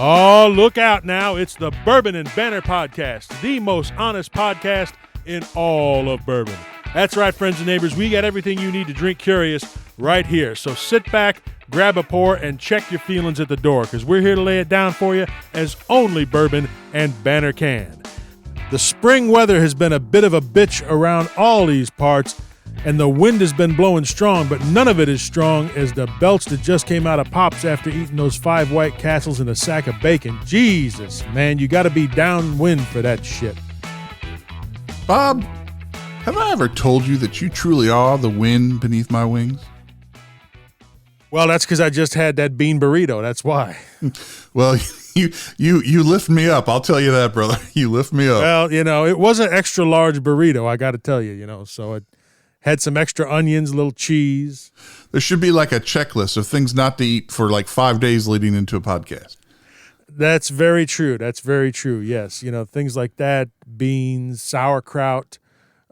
Oh, look out now. It's the Bourbon and Banter podcast, the most honest podcast in all of bourbon. That's right, friends and neighbors. We got everything you need to drink curious right here. So sit back, grab a pour, and check your feelings at the door, because we're here to lay it down for you as only Bourbon and Banter can. The spring weather has been a bit of a bitch around all these parts, and the wind has been blowing strong, but none of it as strong as the belch that just came out of Pops after eating those 5 White Castles and a sack of bacon. Jesus, man, you got to be downwind for that shit. Bob, have I ever told you that you truly are the wind beneath my wings? Well, that's because I just had that bean burrito. That's why. Well, you lift me up. I'll tell you that, brother. You lift me up. Well, it was an extra large burrito, I got to tell you, so it had some extra onions, a little cheese. There should be like a checklist of things not to eat for like 5 days leading into a podcast. That's very true. That's very true. Yes. Things like that, beans, sauerkraut,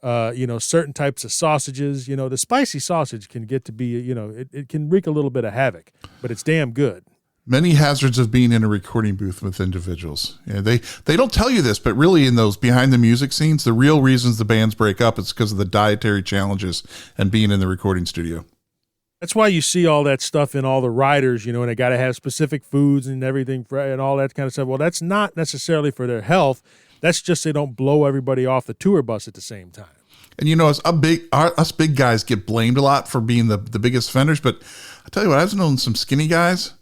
certain types of sausages. The spicy sausage can get to be, it can wreak a little bit of havoc, but it's damn good. Many hazards of being in a recording booth with individuals. Yeah, they don't tell you this, but really in those behind the music scenes, the real reasons the bands break up is because of the dietary challenges and being in the recording studio. That's why you see all that stuff in all the riders, and they got to have specific foods and everything and all that kind of stuff. Well, that's not necessarily for their health. That's just they don't blow everybody off the tour bus at the same time. And us big guys get blamed a lot for being the biggest offenders, but I tell you what, I've known some skinny guys.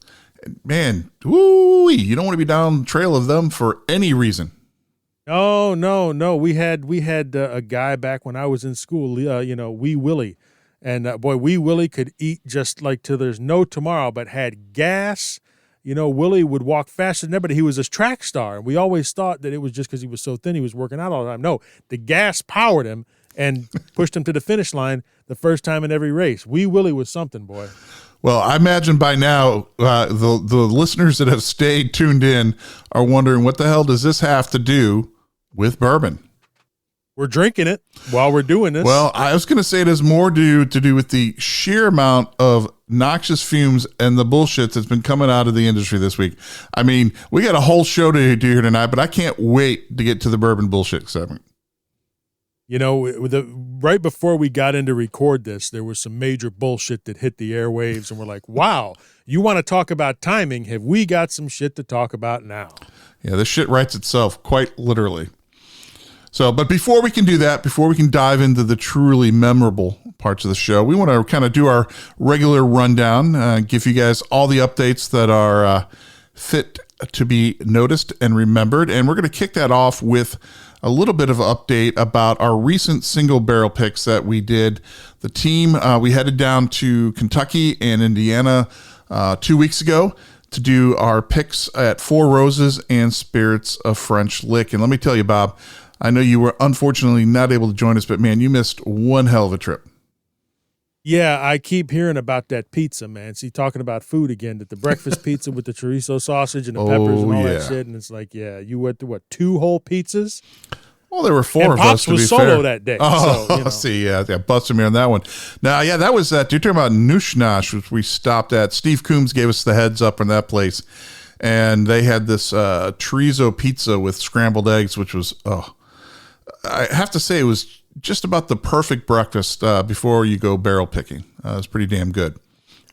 Man, you don't want to be down the trail of them for any reason. Oh, no. We had a guy back when I was in school, Wee Willie. And Wee Willie could eat just like till there's no tomorrow, but had gas. Willie would walk faster than everybody. He was a track star. And we always thought that it was just because he was so thin he was working out all the time. No, the gas powered him and pushed him to the finish line the first time in every race. Wee Willie was something, boy. Well, I imagine by now the listeners that have stayed tuned in are wondering, what the hell does this have to do with bourbon? We're drinking it while we're doing this. Well, I was going to say it has more to do with the sheer amount of noxious fumes and the bullshit that's been coming out of the industry this week. I mean, we got a whole show to do here tonight, but I can't wait to get to the bourbon bullshit segment. Right before we got in to record this, there was some major bullshit that hit the airwaves, and we're like, wow, you want to talk about timing? Have we got some shit to talk about now? Yeah, this shit writes itself, quite literally. So, but before we can do that, before we can dive into the truly memorable parts of the show, we want to kind of do our regular rundown, give you guys all the updates that are fit to be noticed and remembered. And we're going to kick that off with a little bit of an update about our recent single barrel picks that we did. The team, we headed down to Kentucky and Indiana 2 weeks ago to do our picks at Four Roses and Spirits of French Lick. And let me tell you, Bob, I know you were unfortunately not able to join us, but man, you missed one hell of a trip. Yeah, I keep hearing about that pizza, man. See, talking about food again, that the breakfast pizza with the chorizo sausage and the peppers and all that shit. And it's like, yeah, you went to 2 whole pizzas? Well, there were 4 and of Pops us, to was be solo fair. that day. Oh, so, see, yeah, busted me on that one. Now, yeah, that was that. You're talking about Nushnash, which we stopped at. Steve Coombs gave us the heads up on that place. And they had this chorizo pizza with scrambled eggs, which was, I have to say, it was just about the perfect breakfast before you go barrel picking. It was pretty damn good.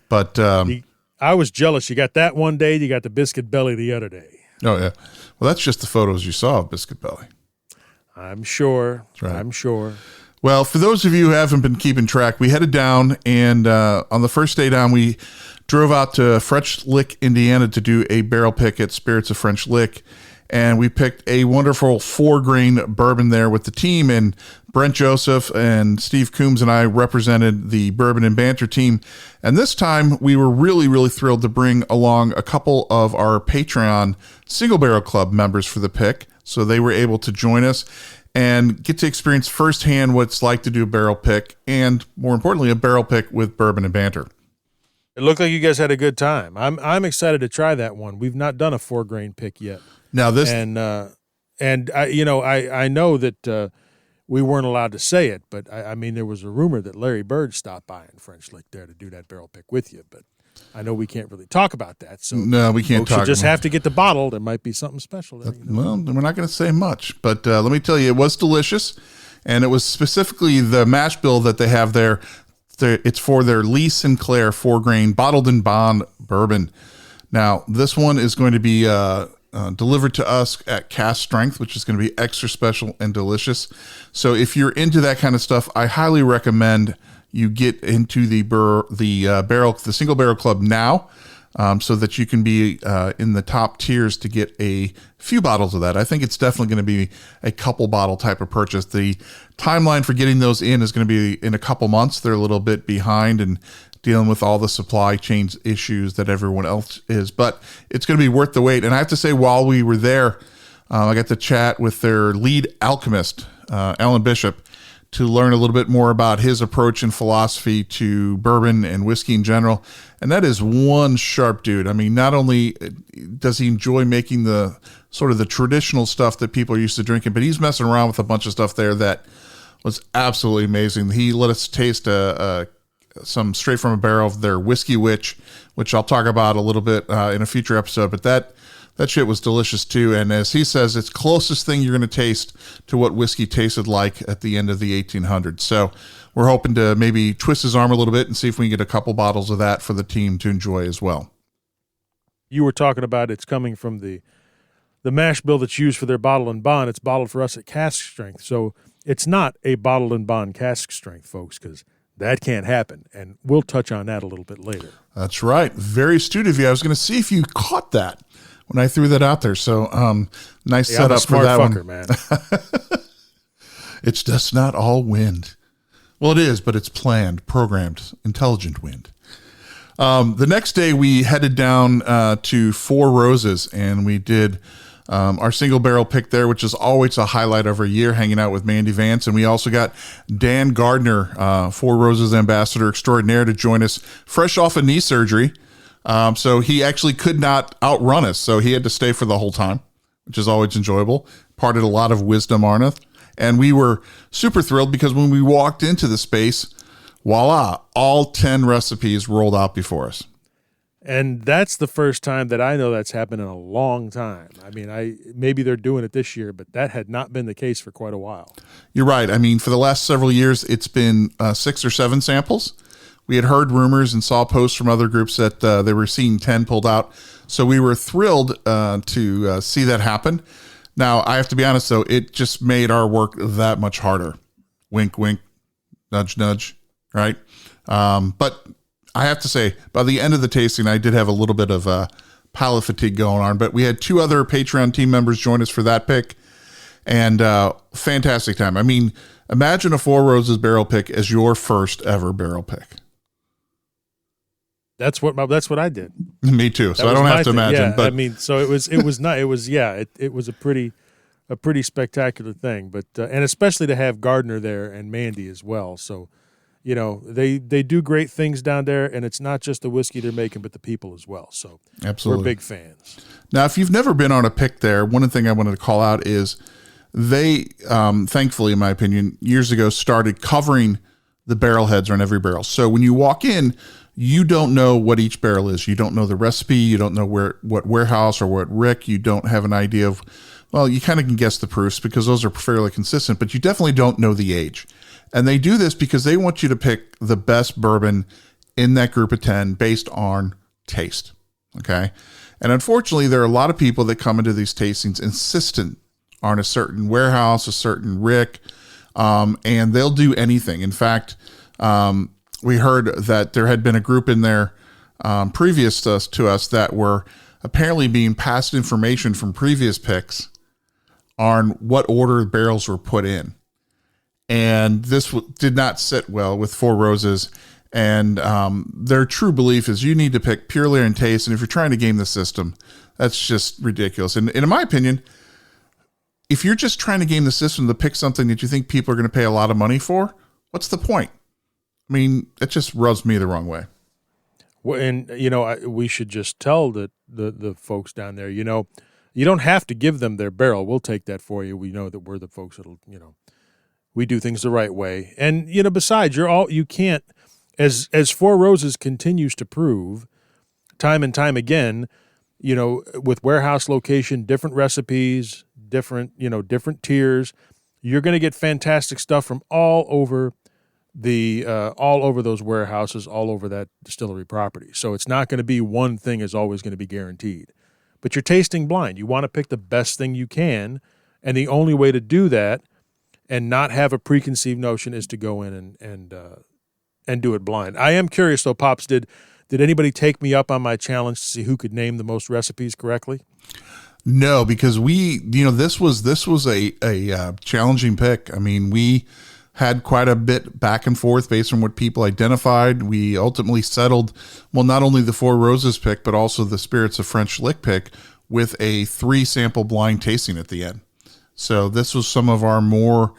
But I was jealous. You got that one day, you got the Biscuit Belly the other day. Oh, yeah. Well, that's just the photos you saw of Biscuit Belly. I'm sure. That's right. I'm sure. Well, for those of you who haven't been keeping track, we headed down, and on the first day down, we drove out to French Lick, Indiana to do a barrel pick at Spirits of French Lick. And we picked a wonderful 4-grain bourbon there with the team, and Brent Joseph and Steve Coombs and I represented the Bourbon and Banter team. And this time we were really, really thrilled to bring along a couple of our Patreon Single Barrel Club members for the pick. So they were able to join us and get to experience firsthand what it's like to do a barrel pick, and more importantly, a barrel pick with Bourbon and Banter. It looked like you guys had a good time. I'm excited to try that one. We've not done a 4-grain pick yet. Now this and I know that we weren't allowed to say it, but I mean there was a rumor that Larry Bird stopped by in French Lick there to do that barrel pick with you. But I know we can't really talk about that. So no, we can't talk. You just have to get the bottle. There might be something special there. Well, we're not going to say much, but let me tell you, it was delicious, and it was specifically the mash bill that they have there. It's for their Lee Sinclair 4-grain bottled in bond bourbon. Now, this one is going to be delivered to us at cask strength, which is going to be extra special and delicious. So if you're into that kind of stuff, I highly recommend you get into the single barrel club now, so that you can be in the top tiers to get a few bottles of that. I think it's definitely going to be a couple bottle type of purchase. The timeline for getting those in is going to be in a couple months. They're a little bit behind and dealing with all the supply chain issues that everyone else is, but it's going to be worth the wait. And I have to say, while we were there, I got to chat with their lead alchemist, Alan Bishop, to learn a little bit more about his approach and philosophy to bourbon and whiskey in general. And that is one sharp dude. I mean, not only does he enjoy making the sort of the traditional stuff that people are used to drinking, but he's messing around with a bunch of stuff there that was absolutely amazing. He let us taste some straight from a barrel of their Whiskey Witch, which I'll talk about a little bit in a future episode, but that shit was delicious too. And as he says, it's closest thing you're going to taste to what whiskey tasted like at the end of the 1800s. So we're hoping to maybe twist his arm a little bit and see if we can get a couple bottles of that for the team to enjoy as well. You were talking about it's coming from the mash bill that's used for their bottle and bond. It's bottled for us at cask strength. So it's not a bottled and bond cask strength, folks, because that can't happen. And we'll touch on that a little bit later. That's right. Very astute of you. I was going to see if you caught that when I threw that out there. So nice setup for that fucker, one. Man. It's just not all wind. Well, it is, but it's planned, programmed, intelligent wind. The next day we headed down to Four Roses, and we did our single barrel pick there, which is always a highlight of our year, hanging out with Mandy Vance. And we also got Dan Gardner, Four Roses ambassador extraordinaire, to join us fresh off a knee surgery. So he actually could not outrun us. So he had to stay for the whole time, which is always enjoyable. Parted a lot of wisdom, Arnath. And we were super thrilled because when we walked into the space, voila, all 10 recipes rolled out before us. And that's the first time that I know that's happened in a long time. I mean, maybe they're doing it this year, but that had not been the case for quite a while. You're right. I mean, for the last several years, it's been 6 or 7 samples. We had heard rumors and saw posts from other groups that they were seeing 10 pulled out. So we were thrilled to see that happen. Now, I have to be honest, though, it just made our work that much harder. Wink, wink, nudge, nudge, right? But I have to say, by the end of the tasting, I did have a little bit of palate fatigue going on. But we had 2 other Patreon team members join us for that pick. And fantastic time. I mean, imagine a Four Roses barrel pick as your first ever barrel pick. That's what I did. Me too. So I don't have to imagine. Yeah, but I mean, so it was not. It was it was a pretty spectacular thing. But and especially to have Gardner there and Mandy as well. So, you know, they do great things down there, and it's not just the whiskey they're making, but the people as well. So absolutely, we're big fans. Now, if you've never been on a pick there, one thing I wanted to call out is they, thankfully, in my opinion, years ago started covering the barrel heads on every barrel. So when you walk in, you don't know what each barrel is. You don't know the recipe. You don't know what warehouse or what rick. You don't have an idea of, well, you kind of can guess the proofs because those are fairly consistent, but you definitely don't know the age. And they do this because they want you to pick the best bourbon in that group of 10 based on taste. Okay. And unfortunately, there are a lot of people that come into these tastings insistent on a certain warehouse, a certain rick, and they'll do anything. In fact, we heard that there had been a group in there previous to us that were apparently being passed information from previous picks on what order barrels were put in. And this did not sit well with Four Roses. And their true belief is you need to pick purely on taste. And if you're trying to game the system, that's just ridiculous. And in my opinion, if you're just trying to game the system to pick something that you think people are going to pay a lot of money for, what's the point? I mean, it just rubs me the wrong way. Well, and, you know, we should just tell the folks down there, you know, you don't have to give them their barrel. We'll take that for you. We know that we're the folks that'll, you know, we do things the right way. And, you know, besides, you can't, as Four Roses continues to prove, time and time again, with warehouse location, different recipes, different tiers, you're going to get fantastic stuff from all over those warehouses, all over that distillery property. So it's not going to be one thing is always going to be guaranteed. But you're tasting blind. You want to pick the best thing you can, and the only way to do that and not have a preconceived notion is to go in and do it blind. I am curious though, Pops, did anybody take me up on my challenge to see who could name the most recipes correctly? No, because this was a challenging pick. I mean, we had quite a bit back and forth based on what people identified. We ultimately settled, not only the Four Roses pick, but also the Spirits of French Lick pick with a 3 sample blind tasting at the end. So this was some of our more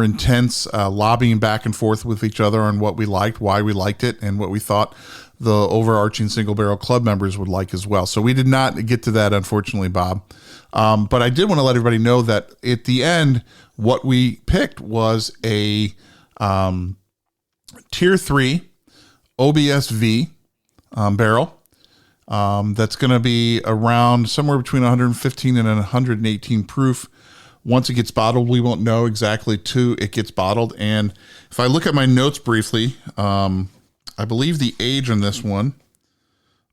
intense lobbying back and forth with each other on what we liked, why we liked it, and what we thought the overarching Single Barrel Club members would like as well. So we did not get to that, unfortunately, Bob. But I did want to let everybody know that at the end, what we picked was a Tier 3 OBSV barrel. That's going to be around somewhere between 115 and 118 proof. Once it gets bottled, we won't know exactly till it gets bottled. And if I look at my notes briefly, I believe the age on this one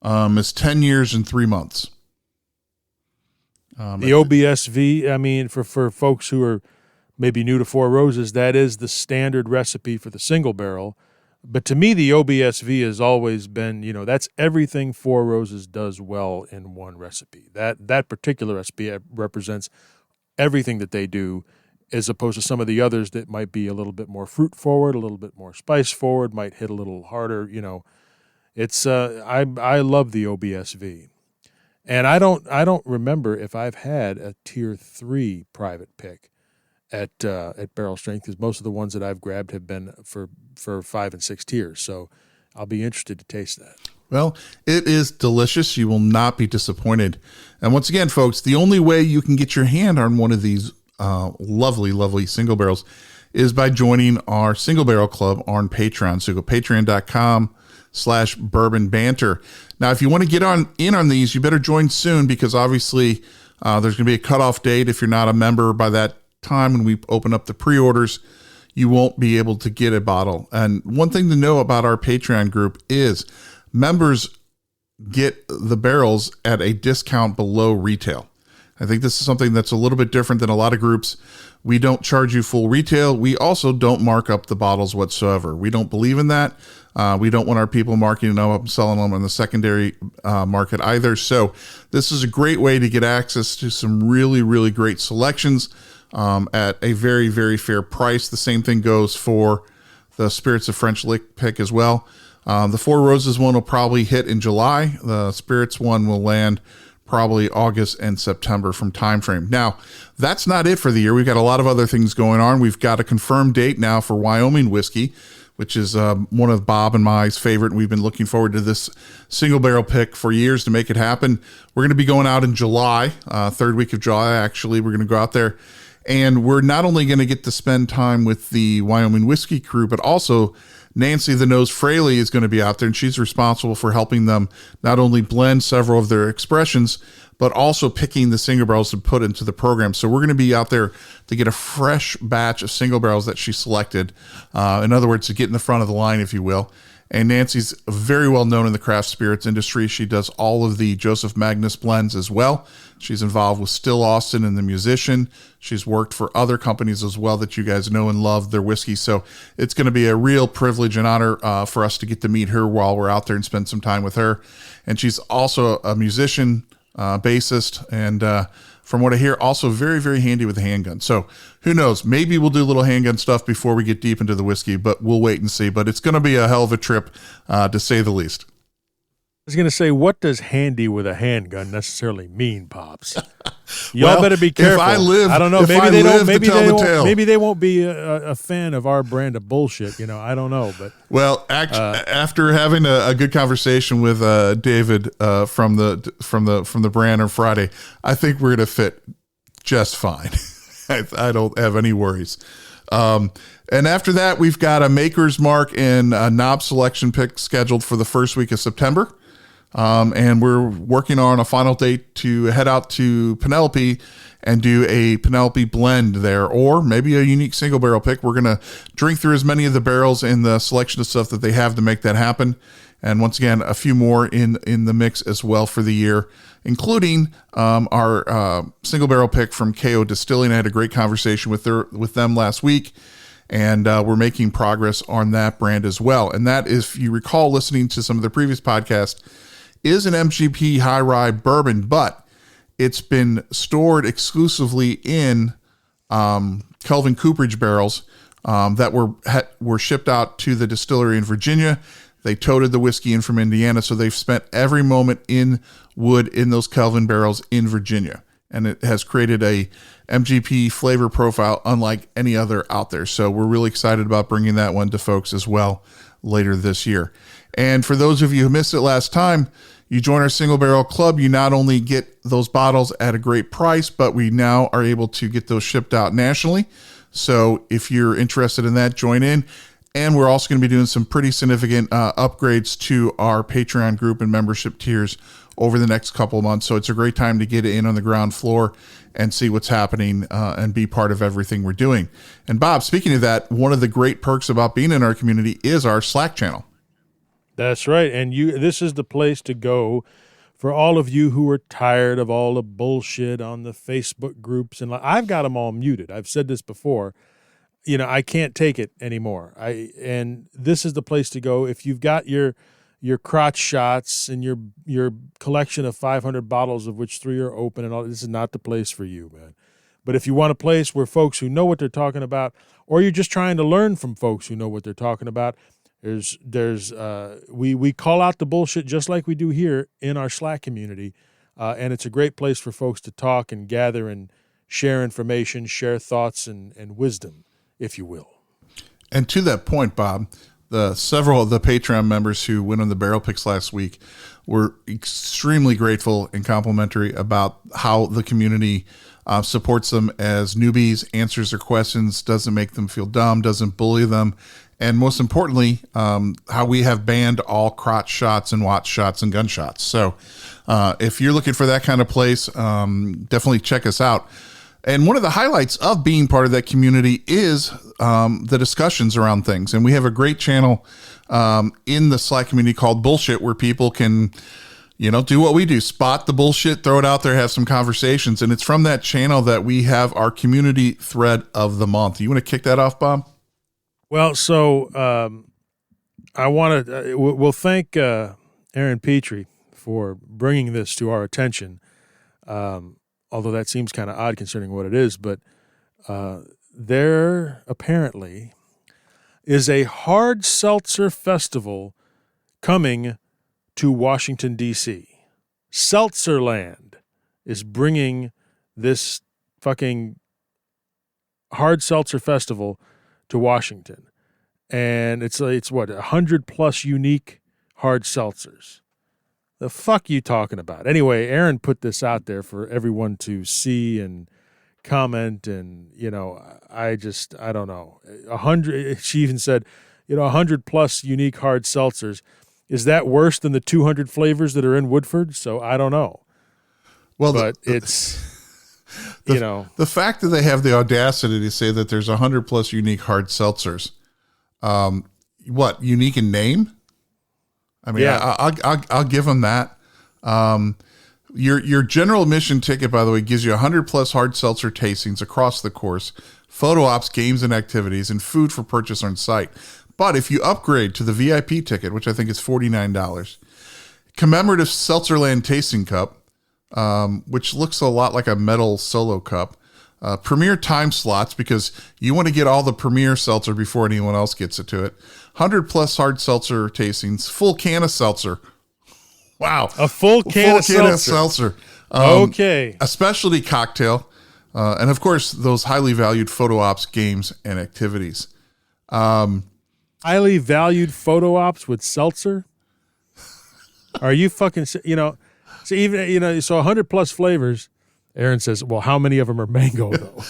is 10 years and 3 months. The OBSV, I mean, for folks who are maybe new to Four Roses, that is the standard recipe for the single barrel. But to me, the OBSV has always been, that's everything Four Roses does well in one recipe. That particular recipe represents everything that they do, as opposed to some of the others that might be a little bit more fruit forward, a little bit more spice forward, might hit a little harder. It's I love the OBSV, and I don't remember if I've had a Tier 3 private pick at Barrel Strength, because most of the ones that I've grabbed have been for 5 and 6 tiers. So I'll be interested to taste that. Well, it is delicious. You will not be disappointed. And once again, folks, the only way you can get your hand on one of these lovely, lovely single barrels is by joining our Single Barrel Club on Patreon. So go patreon.com/Bourbon Banter. Now, if you want to get in on these, you better join soon, because obviously there's going to be a cutoff date. If you're not a member by that time, when we open up the pre-orders, you won't be able to get a bottle. And one thing to know about our Patreon group is members get the barrels at a discount below retail. I think this is something that's a little bit different than a lot of groups. We don't charge you full retail. We also don't mark up the bottles whatsoever. We don't believe in that. We don't want our people marking them up and selling them on the secondary market either. So this is a great way to get access to some really, really great selections at a very, very fair price. The same thing goes for the Spirits of French Lick pick as well. The Four Roses one will probably hit in July. The Spirits one will land probably August and September from time frame. Now, that's not it for the year. We've got a lot of other things going on. We've got a confirmed date now for Wyoming whiskey, which is one of Bob and my's favorite. We've been looking forward to this single barrel pick for years to make it happen. We're going to be going out in July, third week of July, actually. We're going to go out there, and we're not only going to get to spend time with the Wyoming whiskey crew, but also Nancy the Nose Fraley is going to be out there, and she's responsible for helping them not only blend several of their expressions, but also picking the single barrels to put into the program. So we're going to be out there to get a fresh batch of single barrels that she selected. In other words, to get in the front of the line, if you will. And Nancy's very well known in the craft spirits industry. She does all of the Joseph Magnus blends as well. She's involved with Still Austin and The Musician. She's worked for other companies as well that you guys know and love their whiskey. So it's going to be a real privilege and honor for us to get to meet her while we're out there and spend some time with her. And she's also a musician, bassist, and from what I hear, also very, very handy with a handgun. So who knows? Maybe we'll do a little handgun stuff before we get deep into the whiskey, but we'll wait and see. But it's going to be a hell of a trip, to say the least. I was going to say, what does handy with a handgun necessarily mean, Pops? Y'all better be careful. I don't know. Maybe they don't. Maybe they won't be a fan of our brand of bullshit. I don't know. But after having a good conversation with David from the brand on Friday, I think we're going to fit just fine. I don't have any worries. And after that, we've got a Maker's Mark and a knob selection pick scheduled for the first week of September. And we're working on a final date to head out to Penelope and do a Penelope blend there, or maybe a unique single barrel pick. We're going to drink through as many of the barrels in the selection of stuff that they have to make that happen. And once again, a few more in the mix as well for the year, including our single barrel pick from KO Distilling. I had a great conversation with them last week, and we're making progress on that brand as well. And that, if you recall listening to some of the previous podcasts, is an MGP high rye bourbon, but it's been stored exclusively in Kelvin Cooperage barrels that were shipped out to the distillery in Virginia. They toted the whiskey in from Indiana, so they've spent every moment in wood in those Kelvin barrels in Virginia, and it has created a MGP flavor profile unlike any other out there. So we're really excited about bringing that one to folks as well later this year. And for those of you who missed it last time, you join our single barrel club. You not only get those bottles at a great price, but we now are able to get those shipped out nationally. So if you're interested in that, join in. And we're also going to be doing some pretty significant upgrades to our Patreon group and membership tiers over the next couple of months. So it's a great time to get in on the ground floor and see what's happening and be part of everything we're doing. And Bob, speaking of that, one of the great perks about being in our community is our Slack channel. That's right. And this is the place to go for all of you who are tired of all the bullshit on the Facebook groups. And I've got them all muted. I've said this before. I can't take it anymore. And this is the place to go if you've got your crotch shots and your collection of 500 bottles, of which 3 are open, and all. This is not the place for you, man. But if you want a place where folks who know what they're talking about, or you're just trying to learn from folks who know what they're talking about, we call out the bullshit just like we do here in our Slack community, and it's a great place for folks to talk and gather and share information, share thoughts and wisdom, if you will. And to that point, Bob, several of the Patreon members who went on the barrel picks last week were extremely grateful and complimentary about how the community supports them as newbies, answers their questions, doesn't make them feel dumb, doesn't bully them, and most importantly, how we have banned all crotch shots and watch shots and gunshots. So if you're looking for that kind of place, definitely check us out. And one of the highlights of being part of that community is the discussions around things. And we have a great channel in the Slack community called Bullshit, where people can, do what we do, spot the bullshit, throw it out there, have some conversations. And it's from that channel that we have our community thread of the month. You want to kick that off, Bob? Well, so I want to, we'll thank Aaron Petrie for bringing this to our attention. Although that seems kind of odd considering what it is, but there apparently is a hard seltzer festival coming to Washington, D.C. Seltzerland is bringing this fucking hard seltzer festival to Washington. And it's what, 100+ unique hard seltzers. The fuck you talking about? Anyway, Aaron put this out there for everyone to see and comment, and I don't know. 100. She even said, 100+ unique hard seltzers. Is that worse than the 200 flavors that are in Woodford? So I don't know. Well, but it's the fact that they have the audacity to say that there's 100+ unique hard seltzers. What, unique in name? I mean, yeah. I'll give them that. Your general admission ticket, by the way, gives you 100+ hard seltzer tastings across the course, photo ops, games and activities, and food for purchase on site. But if you upgrade to the VIP ticket, which I think is $49, commemorative Seltzerland tasting cup, which looks a lot like a metal solo cup, premier time slots because you want to get all the premier seltzer before anyone else gets it to it. 100+ hard seltzer tastings, full can of seltzer. Wow. A full can of seltzer. Okay. A specialty cocktail. And of course, those highly valued photo ops, games, and activities. Highly valued photo ops with seltzer? Are you fucking, so even, so 100+ flavors. Aaron says, well, how many of them are mango though?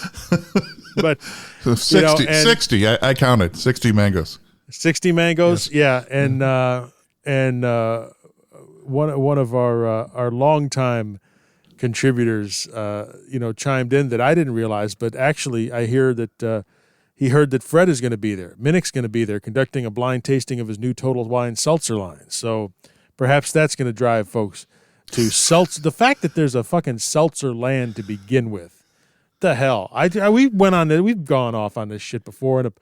But 60, I counted 60 mangoes. 60 mangoes. Yes. Yeah. And one of our longtime contributors, chimed in that I didn't realize, but actually I hear that he heard that Fred is going to be there. Minnick's going to be there conducting a blind tasting of his new Total Wine Seltzer line. So perhaps that's going to drive folks to seltzer. The fact that there's a fucking seltzer land to begin with, the hell? We've gone off on this shit before in a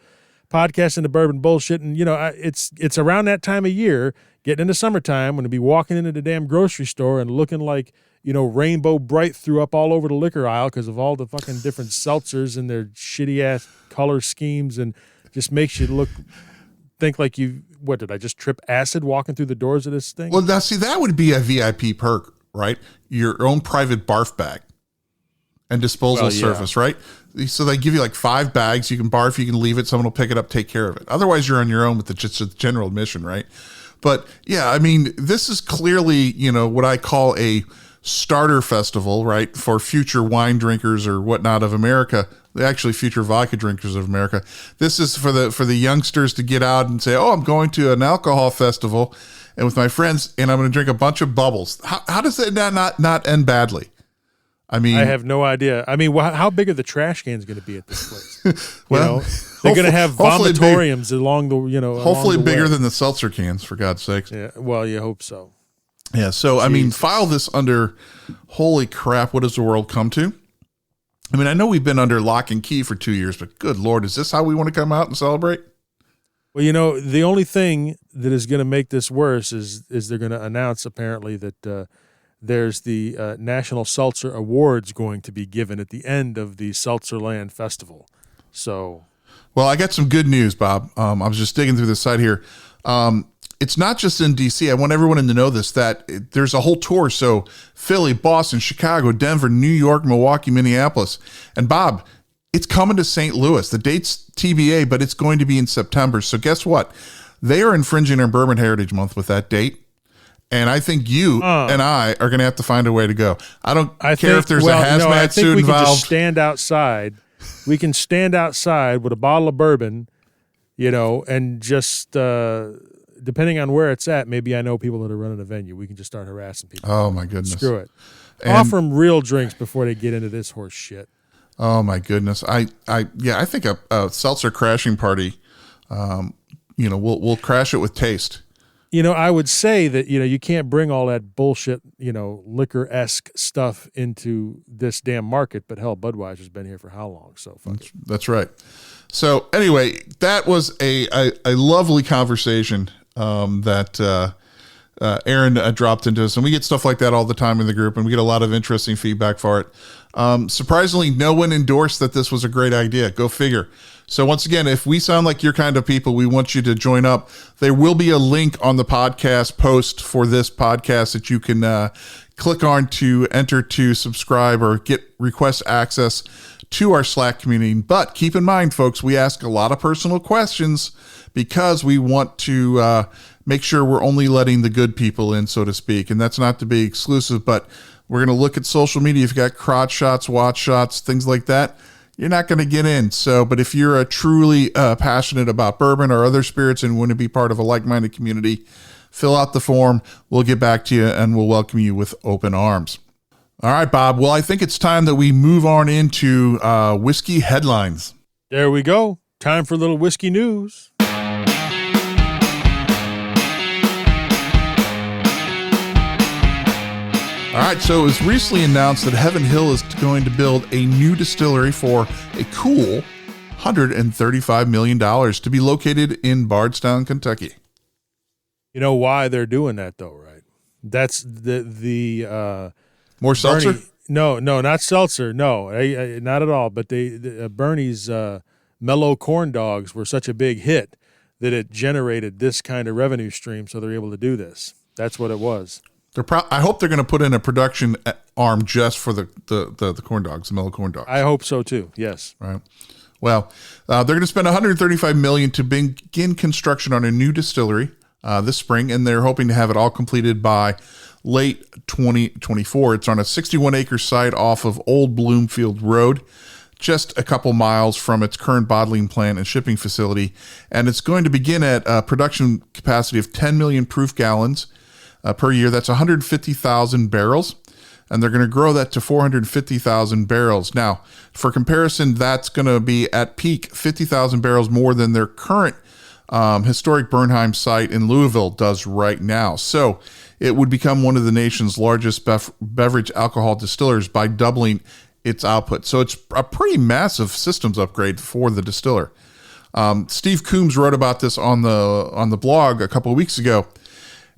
podcast in the bourbon bullshit, and it's around that time of year, getting into summertime, when to be walking into the damn grocery store and looking like Rainbow Bright threw up all over the liquor aisle because of all the fucking different seltzers and their shitty ass color schemes, and just makes you think like what did I just trip acid walking through the doors of this thing? Well, now see, that would be a VIP perk, right? Your own private barf bag and disposal service, right? So they give you like 5 bags. You can barf, you can leave it. Someone will pick it up, take care of it. Otherwise, you're on your own with just the general admission, right? But yeah, I mean, this is clearly, what I call a starter festival, right? For future wine drinkers or whatnot of America, actually future vodka drinkers of America. This is for the youngsters to get out and say, oh, I'm going to an alcohol festival and with my friends, and I'm going to drink a bunch of bubbles. How does that not end badly? I mean, I have no idea. I mean, how big are the trash cans going to be at this place? They're going to have vomitoriums along the, hopefully along the bigger way. than the seltzer cans, for God's sakes. Yeah, well, you hope so. Yeah, so, I mean, file this under, holy crap, what does the world come to? I mean, I know we've been under lock and key for 2 years, but good Lord, is this how we want to come out and celebrate? Well, the only thing that is going to make this worse is they're going to announce, apparently, that there's the National Seltzer Awards going to be given at the end of the Seltzerland Festival. So, well, I got some good news, Bob. I was just digging through the site here. It's not just in D.C. I want everyone to know this, that there's a whole tour. So Philly, Boston, Chicago, Denver, New York, Milwaukee, Minneapolis. And Bob, it's coming to St. Louis. The date's TBA, but it's going to be in September. So guess what? They are infringing our Bourbon Heritage Month with that date. And I think you and I are going to have to find a way to go. I don't care if there's a hazmat suit involved. We can just stand outside. We can stand outside with a bottle of bourbon, and just... depending on where it's at, maybe I know people that are running a venue. We can just start harassing people. Oh, my goodness. Screw it. Offer them real drinks before they get into this horse shit. Oh, my goodness. I think a seltzer crashing party, we'll crash it with taste. I would say that, you can't bring all that bullshit, liquor-esque stuff into this damn market, but hell, Budweiser's been here for how long? So that's right. So anyway, that was a lovely conversation that Aaron dropped into us, and we get stuff like that all the time in the group, and we get a lot of interesting feedback for it. Surprisingly, no one endorsed that this was a great idea. Go figure. So once again, if we sound like your kind of people, we want you to join up. There will be a link on the podcast post for this podcast that you can click on to enter to subscribe or request access to our Slack community. But keep in mind, folks, we ask a lot of personal questions because we want to make sure we're only letting the good people in, so to speak. And that's not to be exclusive, but we're going to look at social media. If you got crotch shots, watch shots, things like that, you're not going to get in. So, but if you're truly passionate about bourbon or other spirits and want to be part of a like-minded community, fill out the form. We'll get back to you and we'll welcome you with open arms. All right, Bob. Well, I think it's time that we move on into whiskey headlines. There we go. Time for a little whiskey news. All right, so it was recently announced that Heaven Hill is going to build a new distillery for a cool $135 million to be located in Bardstown, Kentucky. You know why they're doing that, though, right? That's the more seltzer? No, not seltzer. No, not at all. But Bernie's mellow corn dogs were such a big hit that it generated this kind of revenue stream, so they're able to do this. That's what it was. I hope they're going to put in a production arm just for the corn dogs, the mellow corn dogs. I hope so too. Yes. Right. Well, they're going to spend $135 million to begin construction on a new distillery this spring, and they're hoping to have it all completed by late 2024. It's on a 61-acre site off of Old Bloomfield Road, just a couple miles from its current bottling plant and shipping facility, and it's going to begin at a production capacity of 10 million proof gallons. per year. That's 150,000 barrels. And they're going to grow that to 450,000 barrels. Now, for comparison, that's going to be at peak 50,000 barrels more than their current historic Bernheim site in Louisville does right now. So it would become one of the nation's largest beverage alcohol distillers by doubling its output. So it's a pretty massive systems upgrade for the distiller. Steve Coombs wrote about this on the blog a couple of weeks ago.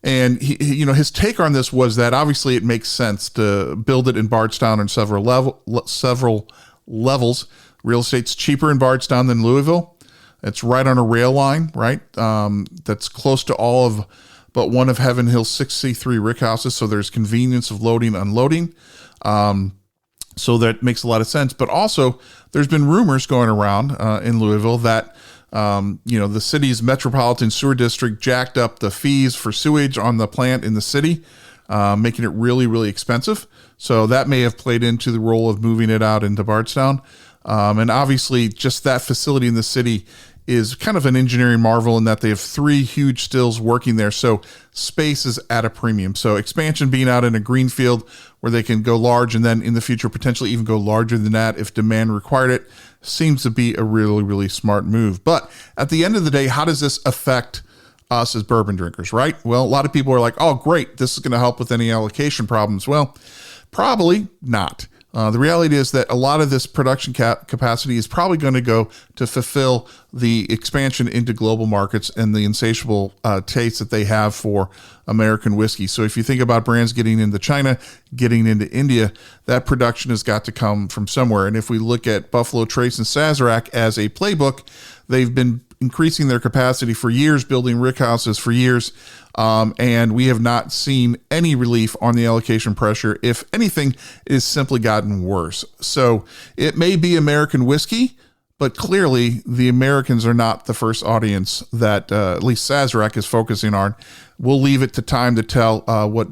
And his take on this was that obviously it makes sense to build it in Bardstown on several levels. Real estate's cheaper in Bardstown than Louisville. It's right on a rail line, right? That's close to all of but one of Heaven Hill's 63 rickhouses. So there's convenience of loading, unloading. So that makes a lot of sense. But also there's been rumors going around in Louisville that the city's metropolitan sewer district jacked up the fees for sewage on the plant in the city, making it really, really expensive. So that may have played into the role of moving it out into Bardstown. And obviously just that facility in the city is kind of an engineering marvel in that they have 3 huge stills working there. So space is at a premium. So expansion being out in a greenfield where they can go large and then in the future potentially even go larger than that if demand required it seems to be a really, really smart move. But at the end of the day, how does this affect us as bourbon drinkers, right? Well, a lot of people are like, oh, great, this is going to help with any allocation problems. Well, probably not. The reality is that a lot of this production capacity is probably going to go to fulfill the expansion into global markets and the insatiable taste that they have for American whiskey. So if you think about brands getting into China, getting into India, that production has got to come from somewhere. And if we look at Buffalo Trace and Sazerac as a playbook, they've been increasing their capacity for years, building rickhouses for years, and we have not seen any relief on the allocation pressure. If anything, it has simply gotten worse. So it may be American whiskey, but clearly the Americans are not the first audience that at least Sazerac is focusing on. We'll leave it to time to tell what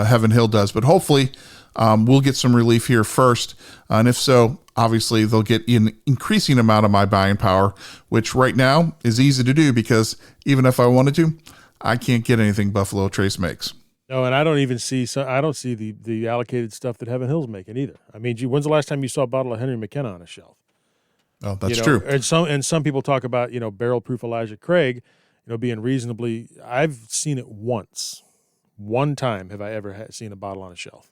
Heaven Hill does, but hopefully we'll get some relief here first. And if so, obviously they'll get an increasing amount of my buying power, which right now is easy to do because even if I wanted to, I can't get anything Buffalo Trace makes. No, and I don't even see the allocated stuff that Heaven Hill's making either. I mean, when's the last time you saw a bottle of Henry McKenna on a shelf? Oh, that's true. And some people talk about, barrel proof Elijah Craig, being reasonably. I've seen it once. One time have I ever seen a bottle on a shelf.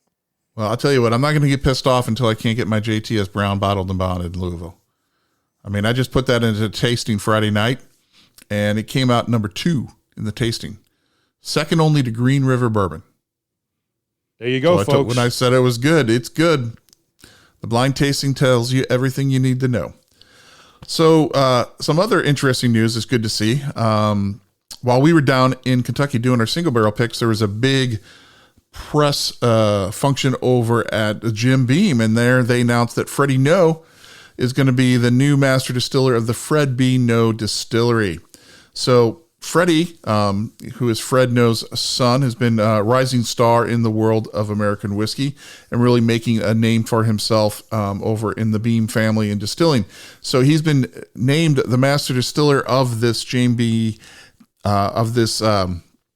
Well, I'll tell you what, I'm not going to get pissed off until I can't get my JTS Brown bottled and bonded in Louisville. I mean, I just put that into tasting Friday night, and it came out number 2 in the tasting. Second only to Green River Bourbon. There you go, folks. When I said it was good, it's good. The blind tasting tells you everything you need to know. So some other interesting news is good to see. While we were down in Kentucky doing our single barrel picks, there was a big press function over at Jim Beam, and there they announced that Freddie No is going to be the new master distiller of the Fred B. No Distillery. So Freddie, who is Fred No's son, has been a rising star in the world of American whiskey and really making a name for himself over in the Beam family in distilling. So he's been named the master distiller of this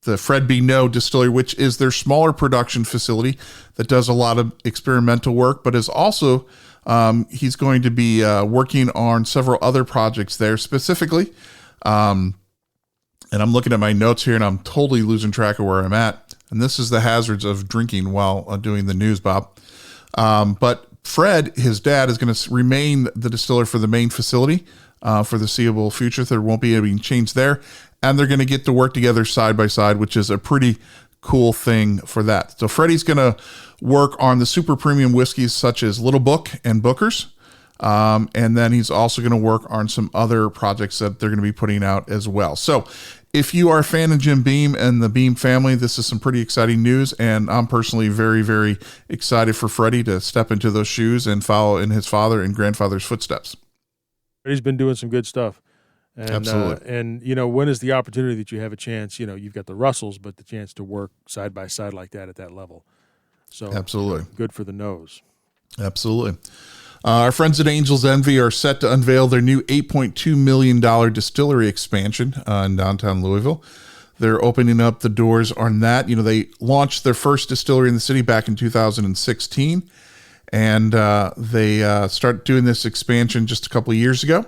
the Fred B. No Distillery, which is their smaller production facility that does a lot of experimental work, but is also he's going to be working on several other projects there specifically. And I'm looking at my notes here and I'm totally losing track of where I'm at. And this is the hazards of drinking while doing the news, Bob. But Fred, his dad, is going to remain the distiller for the main facility for the foreseeable future. There won't be any change there. And they're going to get to work together side by side, which is a pretty cool thing for that. So Freddie's going to work on the super premium whiskeys such as Little Book and Booker's. And then he's also going to work on some other projects that they're going to be putting out as well. So if you are a fan of Jim Beam and the Beam family, this is some pretty exciting news. And I'm personally very, very excited for Freddie to step into those shoes and follow in his father and grandfather's footsteps. Freddie's been doing some good stuff. And, Absolutely. And when is the opportunity that you have a chance, you've got the Russells, but the chance to work side by side like that at that level. So absolutely good for the nose. Absolutely. Our friends at Angel's Envy are set to unveil their new $8.2 million distillery expansion in downtown Louisville. They're opening up the doors on that. You know, they launched their first distillery in the city back in 2016, and they started doing this expansion just a couple of years ago,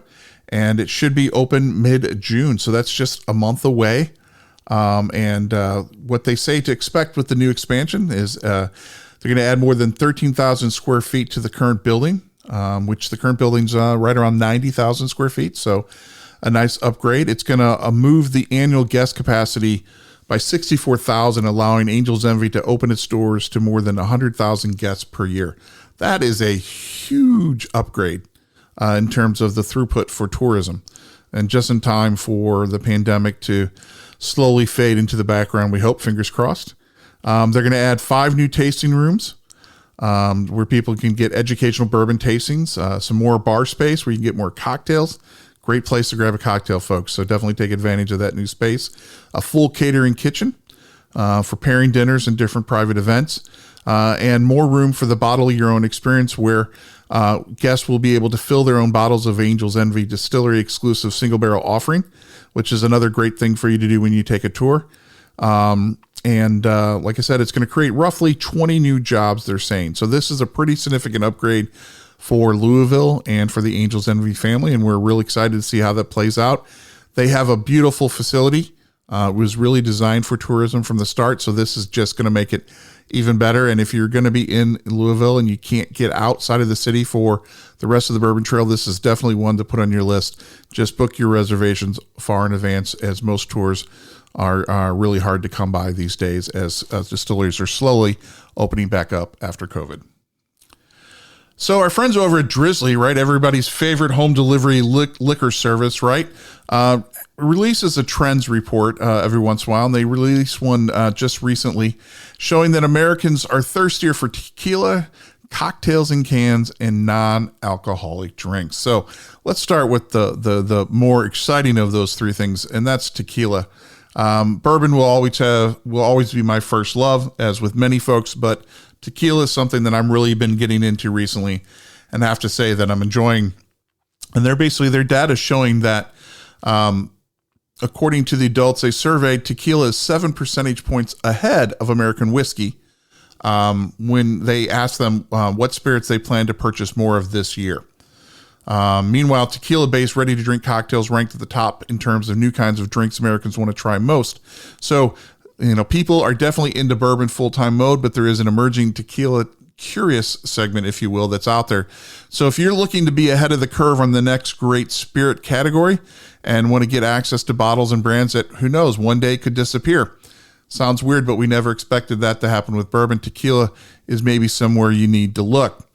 and it should be open mid-June. So that's just a month away. And what they say to expect with the new expansion is they're going to add more than 13,000 square feet to the current building, which the current building's right around 90,000 square feet. So a nice upgrade. It's going to move the annual guest capacity by 64,000, allowing Angel's Envy to open its doors to more than 100,000 guests per year. That is a huge upgrade in terms of the throughput for tourism, and just in time for the pandemic to slowly fade into the background. We hope, fingers crossed. They're going to add 5 new tasting rooms where people can get educational bourbon tastings, some more bar space where you can get more cocktails. Great place to grab a cocktail, folks. So definitely take advantage of that new space. A full catering kitchen for pairing dinners and different private events, and more room for the bottle your own experience, where guests will be able to fill their own bottles of Angel's Envy Distillery exclusive single barrel offering, which is another great thing for you to do when you take a tour. And like I said, it's going to create roughly 20 new jobs, they're saying. So this is a pretty significant upgrade for Louisville and for the Angel's Envy family, and we're really excited to see how that plays out. They have a beautiful facility. It was really designed for tourism from the start, so this is just going to make it even better. And if you're going to be in Louisville and you can't get outside of the city for the rest of the Bourbon Trail, this is definitely one to put on your list. Just book your reservations far in advance, as most tours are really hard to come by these days, as distilleries are slowly opening back up after COVID. So our friends over at Drizzly, right, everybody's favorite home delivery liquor service, right, releases a trends report every once in a while, and they released one just recently showing that Americans are thirstier for tequila, cocktails in cans, and non-alcoholic drinks. So let's start with the more exciting of those three things, and that's tequila. Bourbon will always be my first love, as with many folks, but tequila is something that I'm really been getting into recently, and I have to say that I'm enjoying. And their data showing that, according to the adults they surveyed, tequila is 7 percentage points ahead of American whiskey when they asked them what spirits they plan to purchase more of this year. Meanwhile, tequila-based ready-to-drink cocktails ranked at the top in terms of new kinds of drinks Americans want to try most. So, you know, people are definitely into bourbon full-time mode, but there is an emerging tequila curious segment, if you will, that's out there. So if you're looking to be ahead of the curve on the next great spirit category and want to get access to bottles and brands that, who knows, one day could disappear. Sounds weird, but we never expected that to happen with bourbon. Tequila is maybe somewhere you need to look.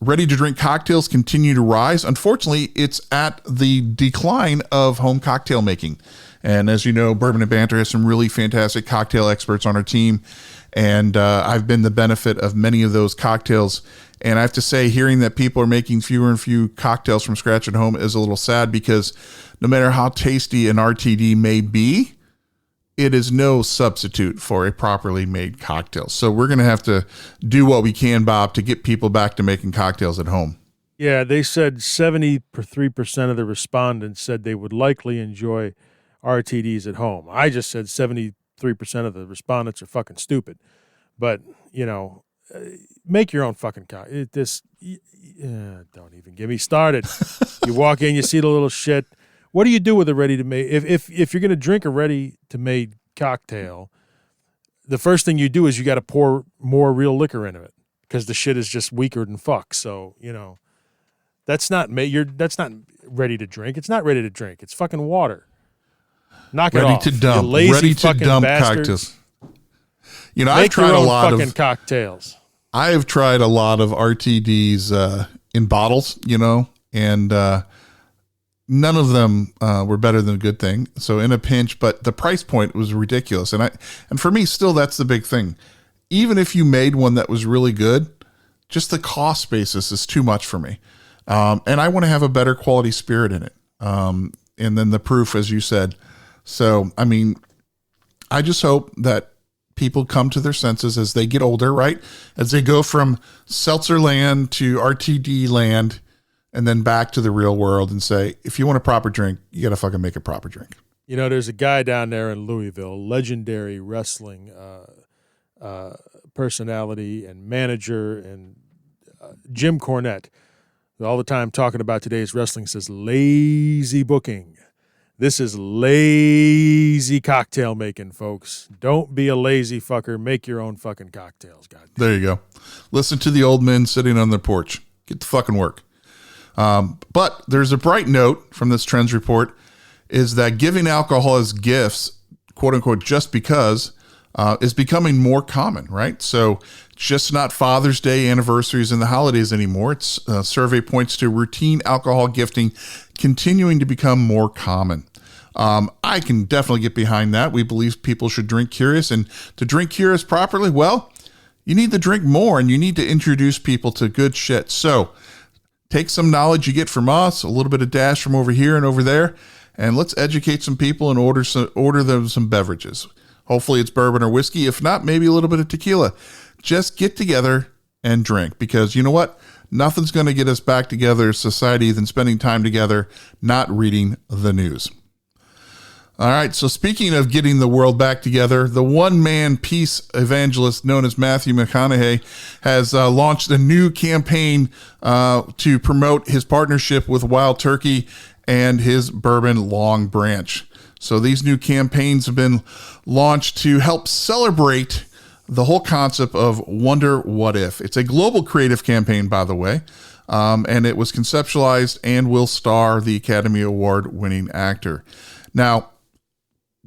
Ready-to-drink cocktails continue to rise. Unfortunately, it's at the decline of home cocktail making. And as you know, Bourbon and Banter has some really fantastic cocktail experts on our team. And I've been the benefit of many of those cocktails. And I have to say, hearing that people are making fewer and fewer cocktails from scratch at home is a little sad, because no matter how tasty an RTD may be, it is no substitute for a properly made cocktail. So we're going to have to do what we can, Bob, to get people back to making cocktails at home. Yeah, they said 73% of the respondents said they would likely enjoy RTDs at home. I just said 73% of the respondents are fucking stupid. But, you know, make your own fucking cocktail. Don't even get me started. You walk in, you see the little shit. What do you do with a ready-to-made? If you're going to drink a ready-to-made cocktail, the first thing you do is you got to pour more real liquor into it, because the shit is just weaker than fuck. So, you know, that's not ready to drink. It's not ready to drink. It's fucking water. Knock it off. Ready to dump cocktails. You know, I've tried a lot of fucking cocktails. I have tried a lot of RTDs in bottles, you know, and none of them were better than a good thing. So in a pinch, but the price point was ridiculous. And for me, still, that's the big thing. Even if you made one that was really good, just the cost basis is too much for me. And I want to have a better quality spirit in it. And then the proof, as you said. So, I mean, I just hope that people come to their senses as they get older, right? As they go from seltzer land to RTD land, and then back to the real world, and say, if you want a proper drink, you got to fucking make a proper drink. There's a guy down there in Louisville, legendary wrestling personality and manager, and Jim Cornette, who all the time talking about today's wrestling, says lazy booking. This is lazy cocktail making, folks. Don't be a lazy fucker. Make your own fucking cocktails, goddamn. There you go. Listen to the old men sitting on their porch. Get to fucking work. But there's a bright note from this trends report, is that giving alcohol as gifts, quote unquote, just because, is becoming more common, right? So it's just not Father's Day, anniversaries, and the holidays anymore. It's survey points to routine alcohol gifting continuing to become more common. I can definitely get behind that. We believe people should drink curious, and to drink curious properly, well, you need to drink more, and you need to introduce people to good shit. So take some knowledge you get from us, a little bit of dash from over here and over there, and let's educate some people and order them some beverages. Hopefully it's bourbon or whiskey. If not, maybe a little bit of tequila. Just get together and drink, because you know what? Nothing's going to get us back together as society than spending time together, not reading the news. All right, so speaking of getting the world back together, the one-man peace evangelist known as Matthew McConaughey has launched a new campaign to promote his partnership with Wild Turkey and his bourbon Long Branch. So these new campaigns have been launched to help celebrate the whole concept of Wonder What If. It's a global creative campaign, by the way, and it was conceptualized and will star the Academy Award-winning actor. Now,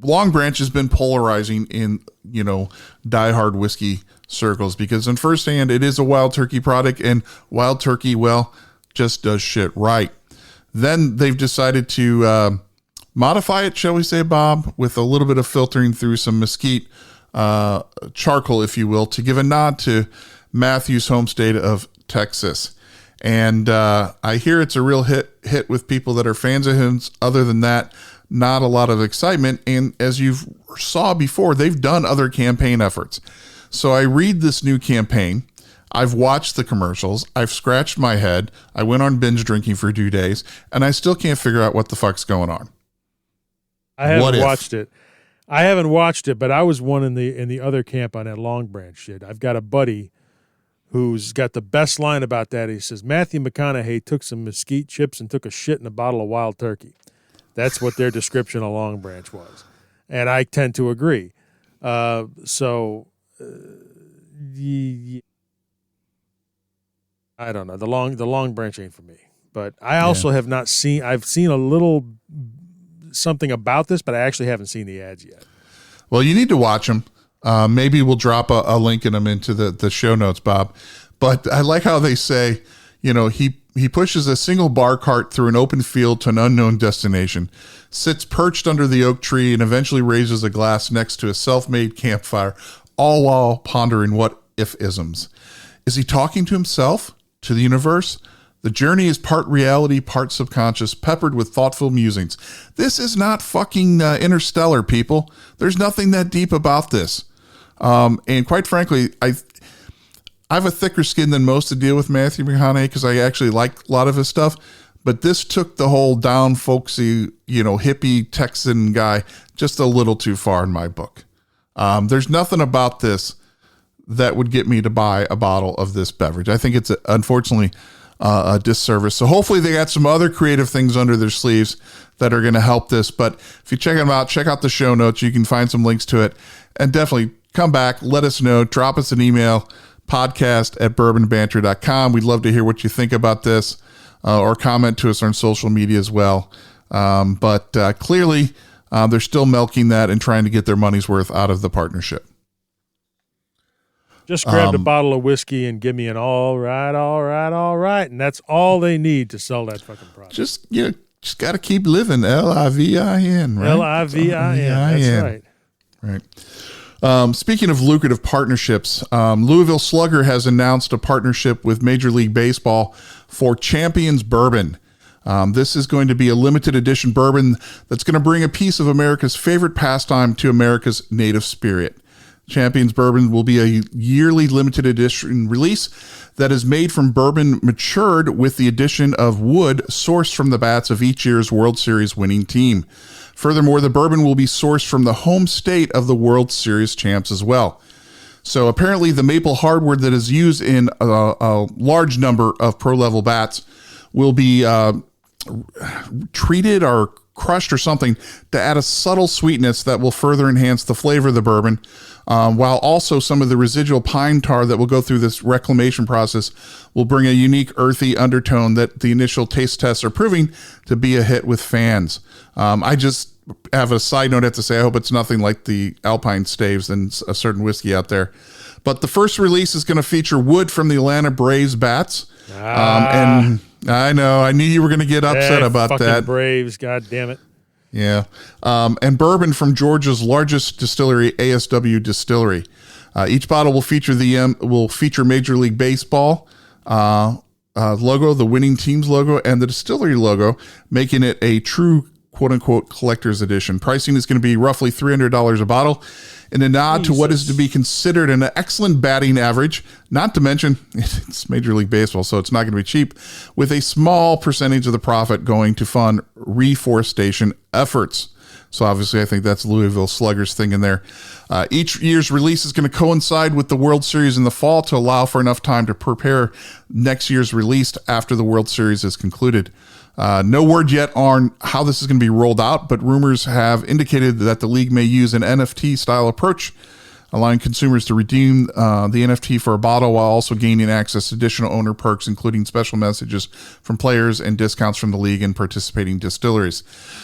Long Branch has been polarizing in, diehard whiskey circles, because on first hand, it is a Wild Turkey product, and Wild Turkey, well, just does shit right. Then they've decided to modify it, shall we say, Bob, with a little bit of filtering through some mesquite charcoal, if you will, to give a nod to Matthew's home state of Texas. And I hear it's a real hit with people that are fans of him. Other than that, not a lot of excitement. And as you saw before, they've done other campaign efforts. So I read this new campaign. I've watched the commercials. I've scratched my head. I went on binge drinking for 2 days, and I still can't figure out what the fuck's going on. I haven't watched it. I haven't watched it, but I was one in the other camp on that Long Branch shit. I've got a buddy who's got the best line about that. He says, Matthew McConaughey took some mesquite chips and took a shit in a bottle of Wild Turkey. That's what their description of Long Branch was. And I tend to agree. I don't know. The Long Branch ain't for me. But I also have not seen, I've seen a little something about this, but I actually haven't seen the ads yet. Well, you need to watch them. Maybe we'll drop a link in them into the show notes, Bob. But I like how they say, he pushes a single bar cart through an open field to an unknown destination, sits perched under the oak tree, and eventually raises a glass next to a self-made campfire, all while pondering what if-isms. Is he talking to himself? To the universe? The journey is part reality, part subconscious, peppered with thoughtful musings. This is not fucking Interstellar, people. There's nothing that deep about this. And quite frankly, I have a thicker skin than most to deal with Matthew McConaughey, because I actually like a lot of his stuff. But this took the whole down folksy, hippie Texan guy just a little too far in my book. There's nothing about this that would get me to buy a bottle of this beverage. I think it's unfortunately a disservice. So hopefully they got some other creative things under their sleeves that are going to help this. But if you check them out, check out the show notes. You can find some links to it, and definitely come back. Let us know. Drop us an email, podcast@bourbonbanter.com. We'd love to hear what you think about this, or comment to us on social media as well. But clearly they're still milking that and trying to get their money's worth out of the partnership. Just grabbed a bottle of whiskey and give me an all right. And that's all they need to sell that fucking product. Just got to keep living. Livin, right? Livin. That's right. Right. Speaking of lucrative partnerships, Louisville Slugger has announced a partnership with Major League Baseball for Champions Bourbon. This is going to be a limited edition bourbon that's going to bring a piece of America's favorite pastime to America's native spirit. Champions Bourbon will be a yearly limited edition release that is made from bourbon matured with the addition of wood sourced from the bats of each year's World Series winning team. Furthermore, the bourbon will be sourced from the home state of the World Series champs as well. So apparently the maple hardwood that is used in a large number of pro-level bats will be treated or crushed or something to add a subtle sweetness that will further enhance the flavor of the bourbon, while also some of the residual pine tar that will go through this reclamation process will bring a unique earthy undertone that the initial taste tests are proving to be a hit with fans. I just have a side note I have to say, I hope it's nothing like the Alpine Staves and a certain whiskey out there. But the first release is going to feature wood from the Atlanta Braves bats. And I know, I knew you were going to get upset about that. Braves, god damn it. Yeah. And bourbon from Georgia's largest distillery, ASW Distillery. Each bottle will feature Major League Baseball logo, the winning team's logo, and the distillery logo, making it a true quote-unquote collector's edition. Pricing is going to be roughly $300 a bottle, in a nod to what is to be considered an excellent batting average, not to mention it's Major League Baseball, so it's not going to be cheap, with a small percentage of the profit going to fund reforestation efforts. So obviously I think that's Louisville Sluggers thing in there. Each year's release is going to coincide with the World Series in the fall to allow for enough time to prepare next year's release after the World Series is concluded. No word yet on how this is going to be rolled out, but rumors have indicated that the league may use an NFT style approach, allowing consumers to redeem the NFT for a bottle while also gaining access to additional owner perks, including special messages from players and discounts from the league and participating distilleries.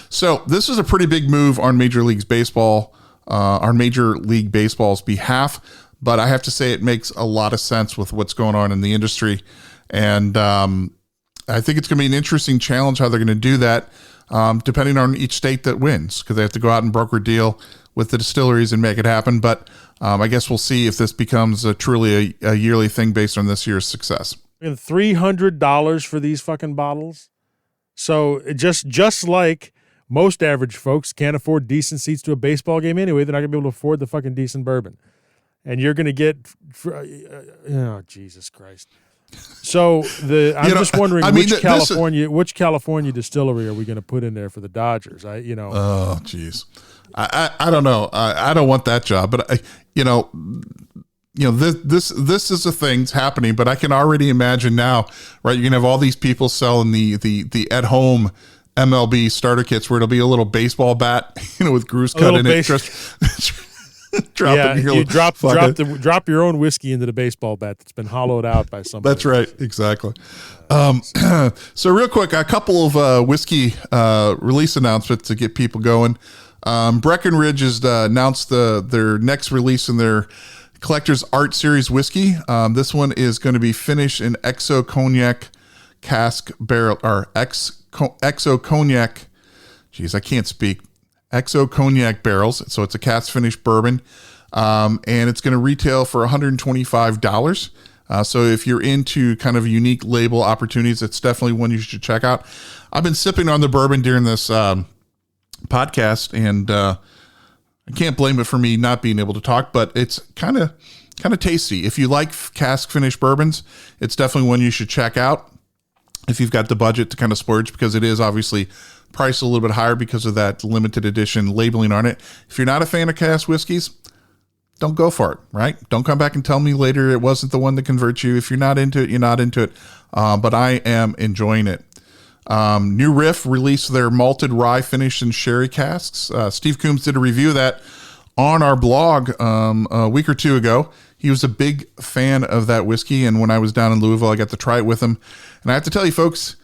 So this is a pretty big move on Major League Baseball's behalf, but I have to say it makes a lot of sense with what's going on in the industry. And I think it's going to be an interesting challenge how they're going to do that, depending on each state that wins, because they have to go out and broker a deal with the distilleries and make it happen. But I guess we'll see if this becomes truly a yearly thing based on this year's success. And $300 for these fucking bottles. So just like most average folks can't afford decent seats to a baseball game anyway, they're not going to be able to afford the fucking decent bourbon. And you're going to get, oh, Jesus Christ. So I'm just wondering which California distillery are we going to put in there for the Dodgers? Oh, geez, I don't know. I don't want that job, but this is a thing's happening. But I can already imagine now, right? You're gonna have all these people selling the at home MLB starter kits where it'll be a little baseball bat, with grooves cut in it. Drop your own whiskey into the baseball bat that's been hollowed out by somebody. That's right, exactly. So real quick, a couple of whiskey release announcements to get people going. Breckenridge has announced their next release in their Collector's Art Series whiskey. This one is going to be finished in Exo Cognac cask barrel, or Exo Cognac. Geez, I can't speak. Exo Cognac barrels. So it's a cask finished bourbon. And it's going to retail for $125. So if you're into kind of unique label opportunities, it's definitely one you should check out. I've been sipping on the bourbon during this podcast, and I can't blame it for me not being able to talk, but it's kind of tasty. If you like cask finished bourbons, it's definitely one you should check out if you've got the budget to kind of splurge, because it is obviously priced a little bit higher because of that limited edition labeling on it. If you're not a fan of cask whiskeys, don't go for it, right? Don't come back and tell me later it wasn't the one that converts you. If you're not into it, you're not into it. But I am enjoying it. New Riff released their malted rye finished in sherry casks. Steve Coombs did a review of that on our blog a week or two ago. He was a big fan of that whiskey, and when I was down in Louisville, I got to try it with him. And I have to tell you, folks,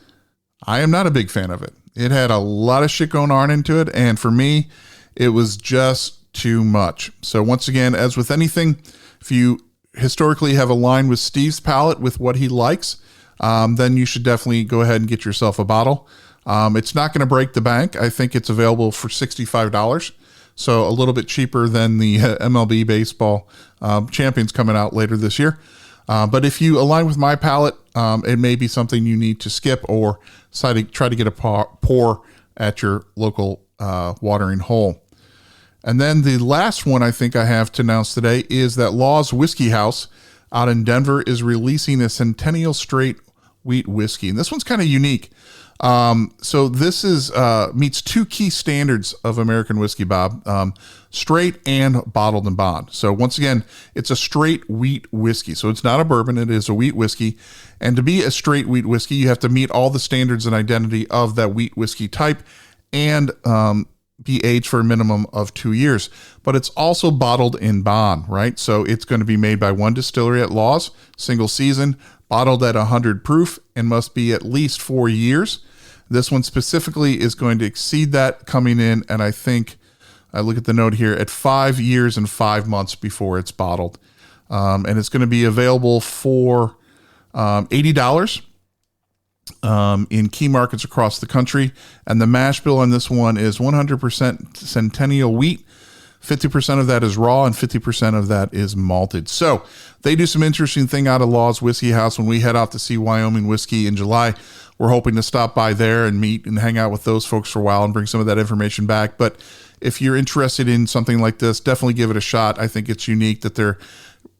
I am not a big fan of it. It had a lot of shit going on into it, and for me, it was just too much. So once again, as with anything, if you historically have aligned with Steve's palate with what he likes, then you should definitely go ahead and get yourself a bottle. It's not going to break the bank. I think it's available for $65, so a little bit cheaper than the MLB baseball champions coming out later this year. But if you align with my palate, it may be something you need to skip or try to get a pour at your local watering hole. And then the last one I think I have to announce today is that Law's Whiskey House out in Denver is releasing a Centennial Straight Wheat Whiskey. And this one's kind of unique. So this is meets two key standards of American whiskey, Bob. Straight and bottled in bond. So once again, it's a straight wheat whiskey. So it's not a bourbon, it is a wheat whiskey. And to be a straight wheat whiskey, you have to meet all the standards and identity of that wheat whiskey type and be aged for a minimum of 2 years. But it's also bottled in bond, right? So it's going to be made by one distillery at Laws, single season, bottled at 100 proof, and must be at least 4 years. This one specifically is going to exceed that, coming in, and I think, I look at the note here, at 5 years and 5 months before it's bottled. And it's going to be available for $80 in key markets across the country. And the mash bill on this one is 100% Centennial wheat. 50% of that is raw and 50% of that is malted. So they do some interesting thing out of Law's Whiskey House. When we head out to see Wyoming whiskey in July, we're hoping to stop by there and meet and hang out with those folks for a while and bring some of that information back. But if you're interested in something like this, definitely give it a shot. I think it's unique that they're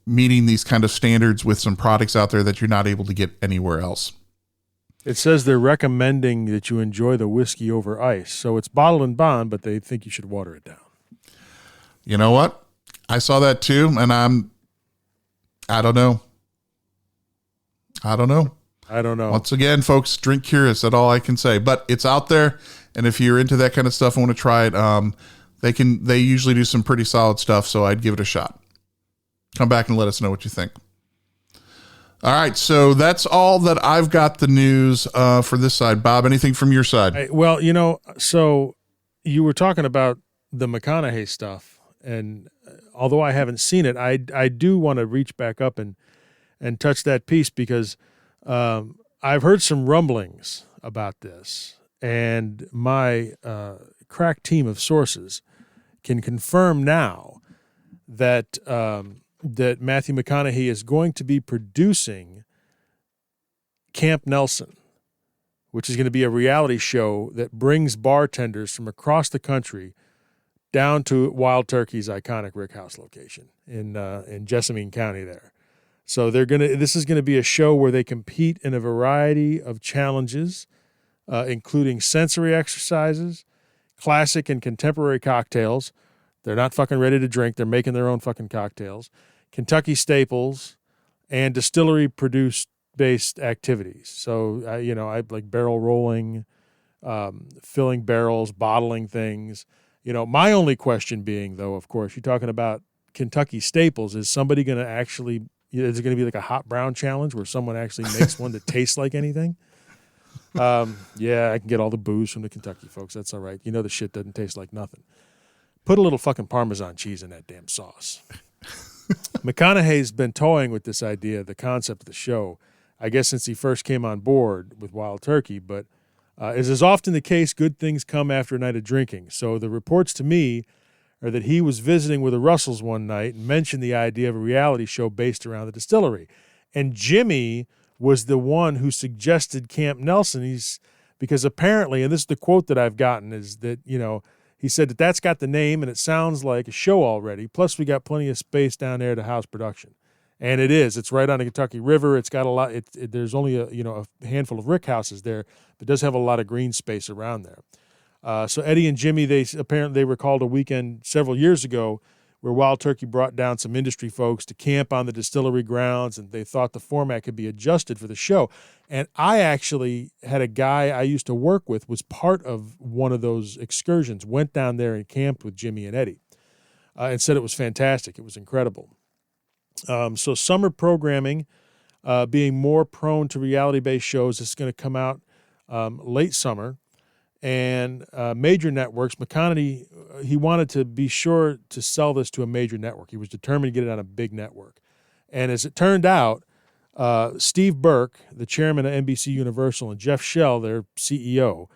meeting these kind of standards with some products out there that you're not able to get anywhere else. It says they're recommending that you enjoy the whiskey over ice. So it's bottled in bond, but they think you should water it down. You know what? I saw that too, and I don't know. Once again, folks, drink curious. That's all I can say. But it's out there, and if you're into that kind of stuff and want to try it, they usually do some pretty solid stuff, so I'd give it a shot. Come back and let us know what you think. All right, so that's all that I've got the news for this side. Bob, anything from your side? Well, so you were talking about the McConaughey stuff, and although I haven't seen it, I do want to reach back up and touch that piece because I've heard some rumblings about this, and my crack team of sources can confirm now that that Matthew McConaughey is going to be producing Camp Nelson, which is going to be a reality show that brings bartenders from across the country down to Wild Turkey's iconic Rick House location in Jessamine County there. So this is going to be a show where they compete in a variety of challenges, including sensory exercises, classic and contemporary cocktails. They're not fucking ready to drink. They're making their own fucking cocktails. Kentucky staples and distillery-produced based activities. So, I like barrel rolling, filling barrels, bottling things. My only question being, though, of course, you're talking about Kentucky staples. Is somebody going to actually, is it going to be like a hot brown challenge where someone actually makes one that tastes like anything? Yeah, I can get all the booze from the Kentucky folks. That's all right. The shit doesn't taste like nothing. Put a little fucking Parmesan cheese in that damn sauce. McConaughey's been toying with this idea, the concept of the show, I guess since he first came on board with Wild Turkey, but as is often the case, good things come after a night of drinking. So the reports to me are that he was visiting with the Russells one night and mentioned the idea of a reality show based around the distillery. And Jimmy was the one who suggested Camp Nelson. Because apparently, and this is the quote that I've gotten, is that, he said that's got the name and it sounds like a show already. Plus, we got plenty of space down there to house production. And it is. It's right on the Kentucky River. It's got a lot. There's only a handful of rick houses there, but it does have a lot of green space around there. So Eddie and Jimmy, they recalled a weekend several years ago where Wild Turkey brought down some industry folks to camp on the distillery grounds, and they thought the format could be adjusted for the show. And I actually had a guy I used to work with was part of one of those excursions, went down there and camped with Jimmy and Eddie, and said it was fantastic. It was incredible. So summer programming, being more prone to reality-based shows, is going to come out late summer. And major networks, McConaughey, he wanted to be sure to sell this to a major network. He was determined to get it on a big network. And as it turned out, Steve Burke, the chairman of NBC Universal, and Jeff Shell, their CEO,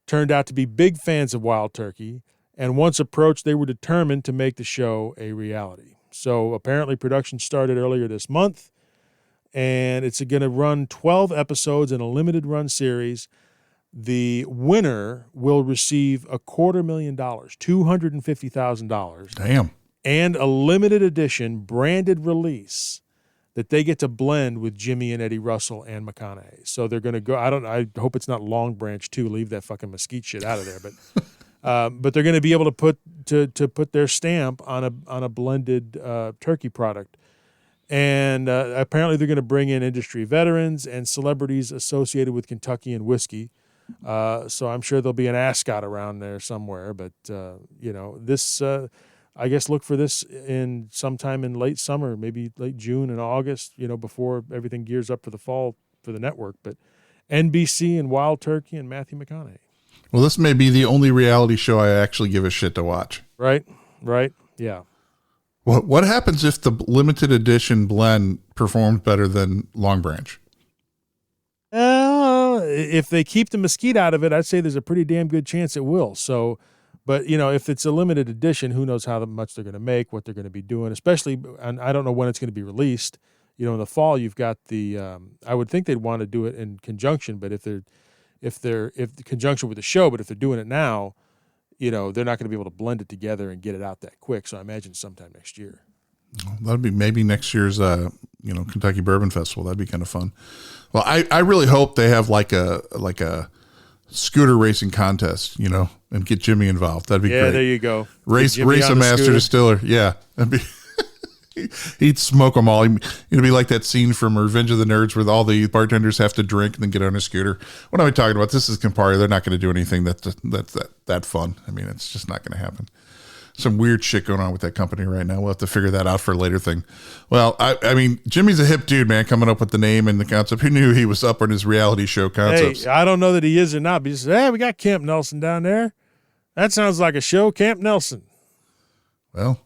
turned out to be big fans of Wild Turkey. And once approached, they were determined to make the show a reality. So apparently production started earlier this month, and it's going to run 12 episodes in a limited run series. The winner will receive $250,000, $250,000. Damn. And a limited edition branded release that they get to blend with Jimmy and Eddie Russell and McConaughey. So they're going to go. I hope it's not Long Branch too. Leave that fucking mesquite shit out of there. But they're going to be able to put their stamp on a blended turkey product. And apparently they're going to bring in industry veterans and celebrities associated with Kentucky and whiskey. So I'm sure there'll be an ascot around there somewhere. But this. I guess look for this in sometime in late summer, maybe late June and August, before everything gears up for the fall for the network. But NBC and Wild Turkey and Matthew McConaughey. Well, this may be the only reality show I actually give a shit to watch. Right, yeah. What happens if the limited edition blend performed better than Long Branch? If they keep the mesquite out of it, I'd say there's a pretty damn good chance it will. So... But, if it's a limited edition, who knows how much they're going to make, what they're going to be doing, especially, and I don't know when it's going to be released. In the fall, you've got I would think they'd want to do it in conjunction, but if the conjunction with the show, but if they're doing it now, they're not going to be able to blend it together and get it out that quick. So I imagine sometime next year. That'd be maybe next year's, Kentucky Bourbon Festival. That'd be kind of fun. Well, I really hope they have like a scooter racing contest, and get Jimmy involved. That'd be great. Yeah, there you go. Race a master distiller. Yeah. That'd be, he'd smoke them all. It'd be like that scene from Revenge of the Nerds where all the bartenders have to drink and then get on a scooter. What am I talking about? This is Campari. They're not going to do anything that's that fun. I mean, it's just not going to happen. Some weird shit going on with that company right now. We'll have to figure that out for a later thing. Well, I mean, Jimmy's a hip dude, man, coming up with the name and the concept. Who knew he was up on his reality show concepts? Hey, I don't know that he is or not, but he says, hey, we got Camp Nelson down there. That sounds like a show, Camp Nelson. Well,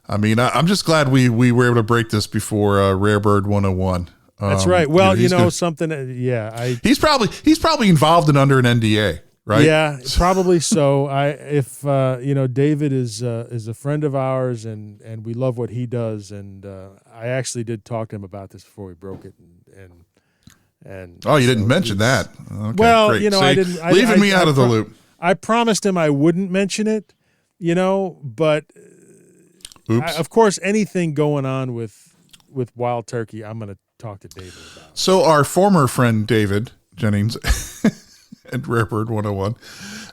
I mean, I'm just glad we were able to break this before Rare Bird 101. That's right. Well, something. He's probably involved and under an NDA. Right? Yeah, probably so. If David is a friend of ours, and we love what he does, and I actually did talk to him about this before we broke it, and you didn't mention that. Okay, well, great. See, I didn't leaving me out of the loop. I promised him I wouldn't mention it, but of course, anything going on with Wild Turkey, I'm going to talk to David about. So our former friend David Jennings. And Rare Bird 101.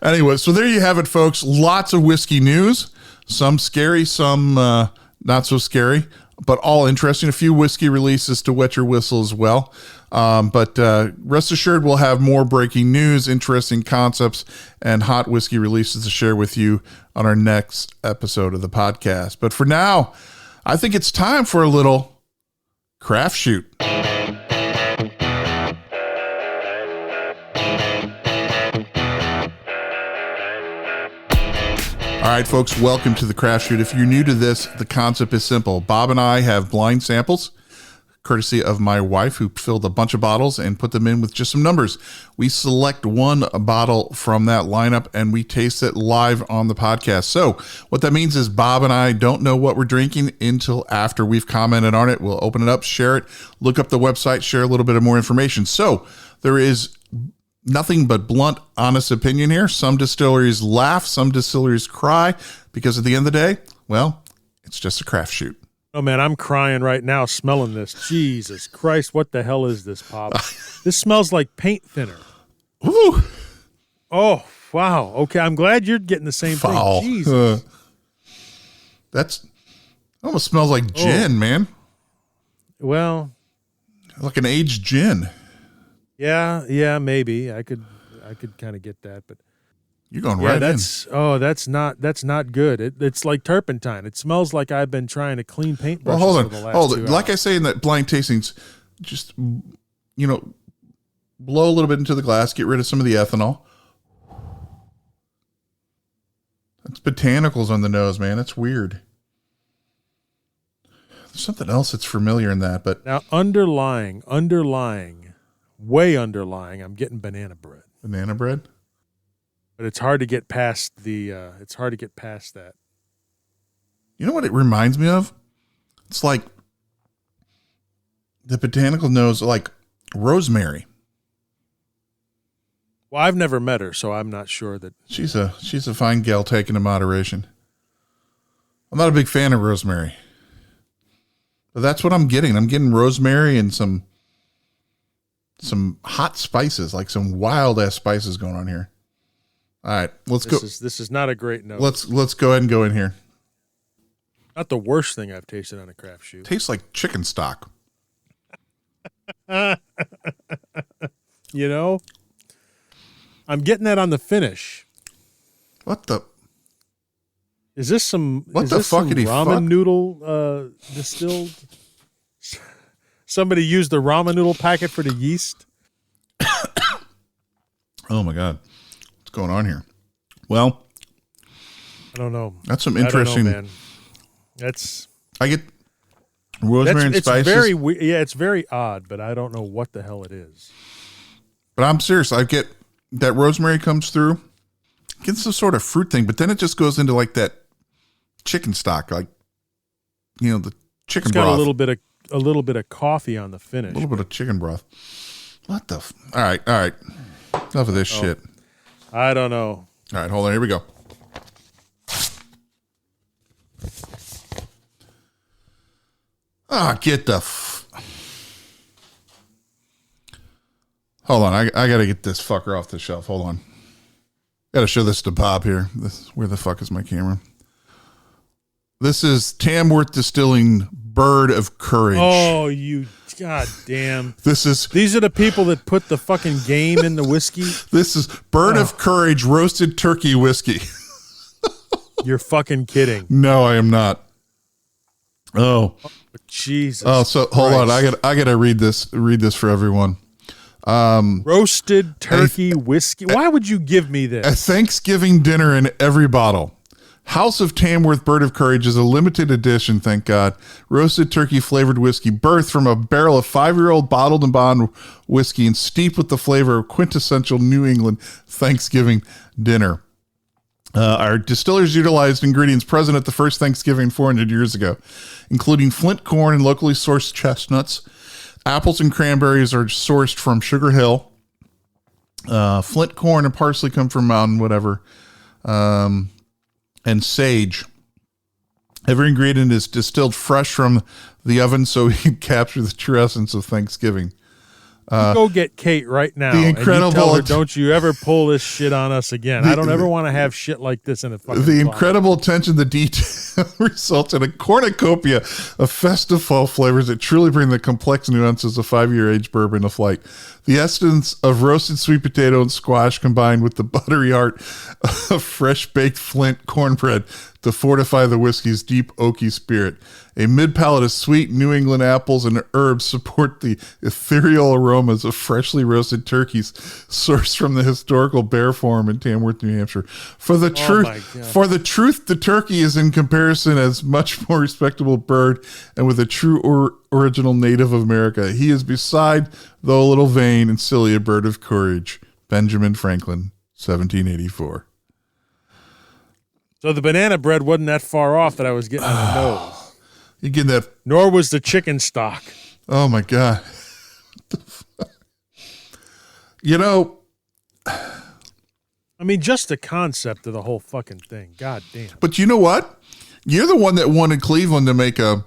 Anyway, so there you have it, folks. Lots of whiskey news. Some scary, some not so scary, but all interesting. A few whiskey releases to wet your whistle as well. But rest assured, we'll have more breaking news, interesting concepts, and hot whiskey releases to share with you on our next episode of the podcast. But for now, I think it's time for a little craft shoot. All right, folks, welcome to the Craft Shoot. If you're new to this, the concept is simple. Bob and I have blind samples, courtesy of my wife, who filled a bunch of bottles and put them in with just some numbers. We select one bottle from that lineup, and we taste it live on the podcast. So what that means is Bob and I don't know what we're drinking until after we've commented on it. We'll open it up, share it, look up the website, share a little bit of more information. So there is nothing but blunt, honest opinion here. Some distilleries laugh, some distilleries cry, because at the end of the day, well, it's just a craft shoot. Oh, man, I'm crying right now smelling this. Jesus Christ, what the hell is this, Pop? This smells like paint thinner. Ooh. Oh, wow. Okay, I'm glad you're getting the same thing. Jesus. That's almost smells like gin, man. Well. Like an aged gin. Yeah, maybe I could kind of get that, but you're going right in. That's not good. It's like turpentine. It smells like I've been trying to clean paintbrushes. Well, hold on, for the last 2 hours. Like I say in that blind tastings, just blow a little bit into the glass, get rid of some of the ethanol. That's botanicals on the nose, man. That's weird. There's something else that's familiar in that, but now underlying. Way underlying, I'm getting banana bread. Banana bread? But it's hard to get past that. You know what it reminds me of? It's like the botanical nose, like rosemary. Well, I've never met her, so I'm not sure that she's a fine gal taken in moderation. I'm not a big fan of rosemary. But that's what I'm getting. I'm getting rosemary and some hot spices, like some wild ass spices going on here. All right, let's go. This is not a great note. Let's go ahead and go in here. Not the worst thing I've tasted on a craft shoot. Tastes like chicken stock. You know, I'm getting that on the finish. What the? Is this some? What is the this some fuckity ramen fuck? noodle distilled? Somebody used the ramen noodle packet for the yeast. Oh my god, what's going on here? Well, I don't know. that's some interesting. I don't know, man. I get rosemary and spices. It's very odd, but I don't know what the hell it is. But I'm serious. I get that rosemary comes through, gets some sort of fruit thing, but then it just goes into like that chicken stock, like the chicken It's got broth. a little bit of coffee on the finish. A little bit of chicken broth. What the? All right. Enough of this shit. I don't know. All right, hold on. Here we go. Get the. Hold on. I got to get this fucker off the shelf. Hold on. Got to show this to Bob here. Where the fuck is my camera? This is Tamworth Distilling Bird of Courage. Oh, you goddamn. These are the people that put the fucking game in the whiskey? This is Bird of Courage roasted turkey whiskey. You're fucking kidding. No, I am not. Oh. Jesus. Oh, so hold on. I got to read this for everyone. Roasted turkey whiskey. Why would you give me this? A Thanksgiving dinner in every bottle. House of Tamworth Bird of Courage is a limited edition, thank God, roasted turkey flavored whiskey birthed from a barrel of 5-year-old bottled and bond whiskey and steeped with the flavor of quintessential New England Thanksgiving dinner. Our distillers utilized ingredients present at the first Thanksgiving 400 years ago, including flint corn and locally sourced chestnuts. Apples and cranberries are sourced from Sugar Hill. Flint corn and parsley come from Mountain, whatever. And sage. Every ingredient is distilled fresh from the oven so we can capture the true essence of Thanksgiving. Go get Kate right now. The incredible, and you tell her, don't you ever pull this shit on us again. I don't ever want to have shit like this in a fucking The closet. incredible attention to detail results in a cornucopia of festive fall flavors that truly bring the complex nuances of 5-year aged bourbon to flight. The essence of roasted sweet potato and squash combined with the buttery heart of fresh baked Flint cornbread to fortify the whiskey's deep oaky spirit. A mid-palate of sweet New England apples and herbs support the ethereal aromas of freshly roasted turkeys sourced from the historical Bear Farm in Tamworth, New Hampshire. For the truth, the turkey is in comparison as much more respectable bird and with a true original native of America. He is beside, though a little vain and silly, a bird of courage. Benjamin Franklin, 1784. So the banana bread wasn't that far off that I was getting on the nose. You get that? Nor was the chicken stock. Oh my God. I mean, just the concept of the whole fucking thing. God damn. But you know what? You're the one that wanted Cleveland to make a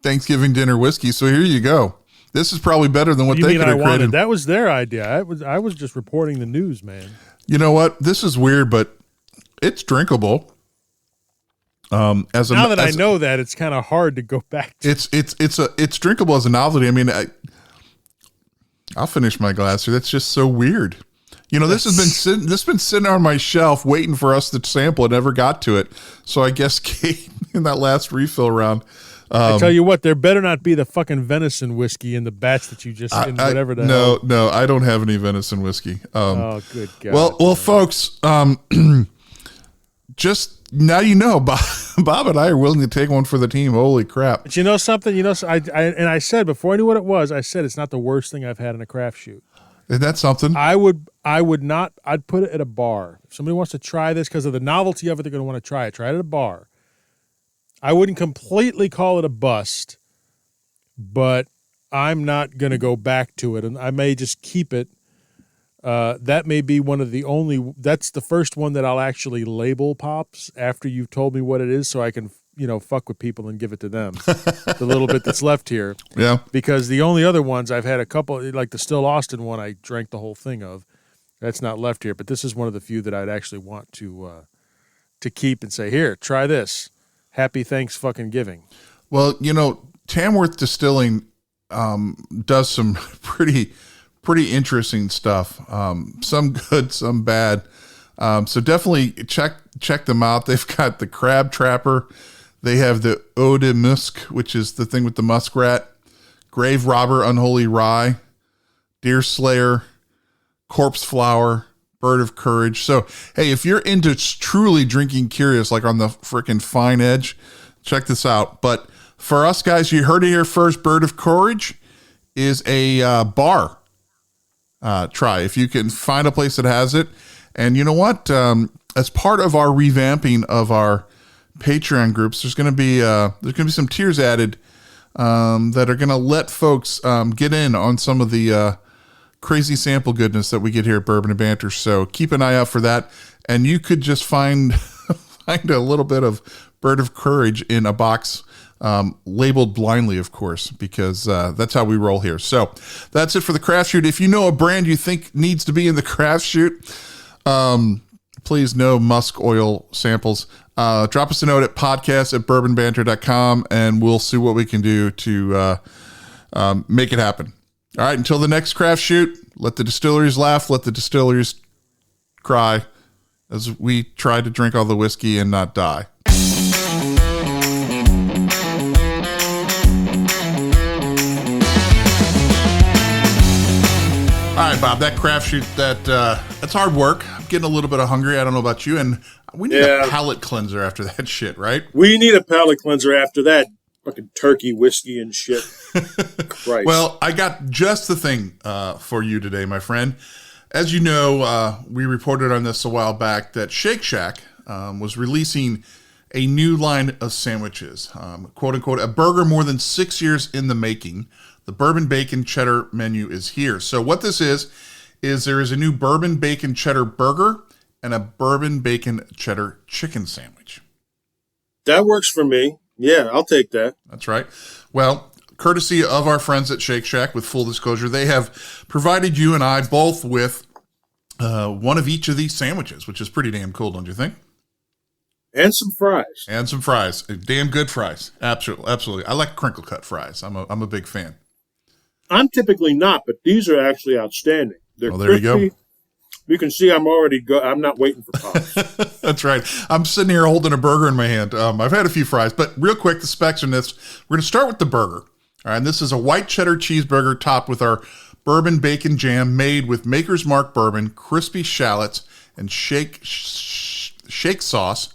Thanksgiving dinner whiskey, so here you go. This is probably better than what they could have created. That was their idea. I was just reporting the news, man. You know what? This is weird, but it's drinkable. Now that I know that, it's kind of hard to go back to. It's drinkable as a novelty. I mean, I'll finish my glass here. That's just so weird. This has been sitting on my shelf waiting for us to sample it. Never got to it. So I guess Kate in that last refill round. I tell you what, there better not be the fucking venison whiskey in the batch that you just whatever the hell. No, I don't have any venison whiskey. Oh, good God. Well, folks, just now Bob and I are willing to take one for the team. Holy crap! But you know something? I said before I knew what it was, I said it's not the worst thing I've had in a craft shoot. Isn't that something? I would not. I'd put it at a bar. If somebody wants to try this because of the novelty of it, they're going to want to try it. Try it at a bar. I wouldn't completely call it a bust, but I'm not going to go back to it, and I may just keep it. That may be one of the only. That's the first one that I'll actually label, Pops, after you've told me what it is, so I can fuck with people and give it to them. The little bit that's left here. Yeah. Because the only other ones I've had a couple, like the Still Austin one, I drank the whole thing of. That's not left here, but this is one of the few that I'd actually want to keep and say, here, try this. Happy Thanks fucking giving. Well, Tamworth Distilling does some pretty interesting stuff. Some good, some bad. So definitely check them out. They've got the Crab Trapper. They have the Eau de Musc, which is the thing with the muskrat. Grave Robber, Unholy Rye. Deer Slayer. Corpse Flower. Bird of Courage. So, hey, if you're into truly drinking curious, like on the freaking fine edge, check this out. But for us guys, you heard it here first. Bird of Courage is a bar try. If you can find a place that has it. And you know what? As part of our revamping of our Patreon groups, there's going to be some tiers added that are going to let folks get in on some of the crazy sample goodness that we get here at Bourbon and Banter. So keep an eye out for that. And you could just find a little bit of Bird of Courage in a box, labeled blindly, of course, because that's how we roll here. So that's it for the craft shoot. If you know a brand you think needs to be in the craft shoot, please no musk oil samples. Drop us a note at podcast@bourbonbanter.com and we'll see what we can do to make it happen. All right, until the next craft shoot, let the distilleries laugh, let the distilleries cry as we try to drink all the whiskey and not die. All right, Bob, that craft shoot, that's hard work. I'm getting a little bit hungry. I don't know about you. And we need a palate cleanser after that shit, right? We need a palate cleanser after that. Fucking turkey, whiskey, and shit. Christ. Well, I got just the thing for you today, my friend. As you know, we reported on this a while back that Shake Shack was releasing a new line of sandwiches, quote unquote, a burger more than 6 years in the making. The bourbon bacon cheddar menu is here. So what this is there is a new bourbon bacon cheddar burger and a bourbon bacon cheddar chicken sandwich. That works for me. Yeah, I'll take that. That's right. Well, courtesy of our friends at Shake Shack, with full disclosure, they have provided you and I both with one of each of these sandwiches, which is pretty damn cool, don't you think? And some fries. And some fries. Damn good fries. Absolutely. I like crinkle cut fries. I'm a big fan. I'm typically not, but these are actually outstanding. They're there crispy. You go. You can see I'm already I'm not waiting for pops. That's right. I'm sitting here holding a burger in my hand. I've had a few fries, but real quick, the specs on this. We're going to start with the burger. All right, and this is a white cheddar cheeseburger topped with our bourbon bacon jam made with Maker's Mark bourbon, crispy shallots, and shake sauce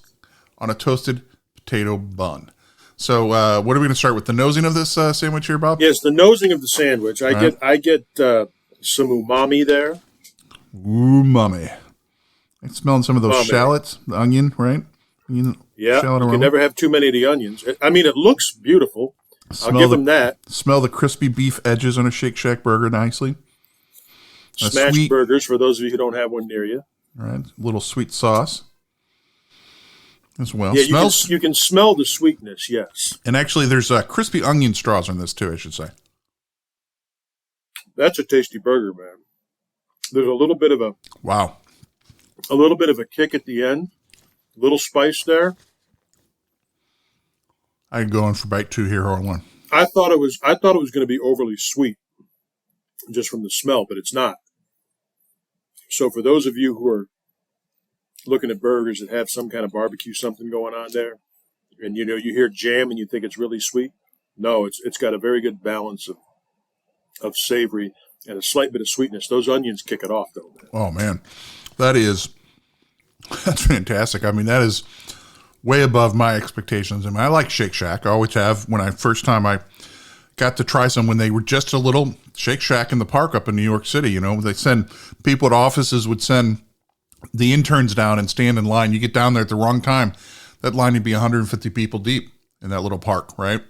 on a toasted potato bun. So what are we going to start with? The nosing of this sandwich here, Bob? Yes, the nosing of the sandwich. I get some umami there. Umami. I'm smelling some of those shallots, the onion, right? Yeah, you can never have too many of the onions. I mean, it looks beautiful. I'll give them that. Smell the crispy beef edges on a Shake Shack burger nicely. Smash burgers for those of you who don't have one near you. All right, a little sweet sauce as well. Yeah, you can smell the sweetness, yes. And actually, there's crispy onion straws on this too, I should say. That's a tasty burger, man. There's a little bit of a kick at the end, a little spice there. I can go in for bite two here. Hold on. I thought it was going to be overly sweet, just from the smell, but it's not. So for those of you who are looking at burgers that have some kind of barbecue something going on there, and you hear jam and you think it's really sweet, no, it's got a very good balance of savory and a slight bit of sweetness. Those onions kick it off, though. Man. Oh, man. That's fantastic. I mean, that is way above my expectations. I mean, I like Shake Shack. I always have. When I got to try some when they were just a little Shake Shack in the park up in New York City, they send people at offices would send the interns down and stand in line. You get down there at the wrong time, that line would be 150 people deep in that little park, right?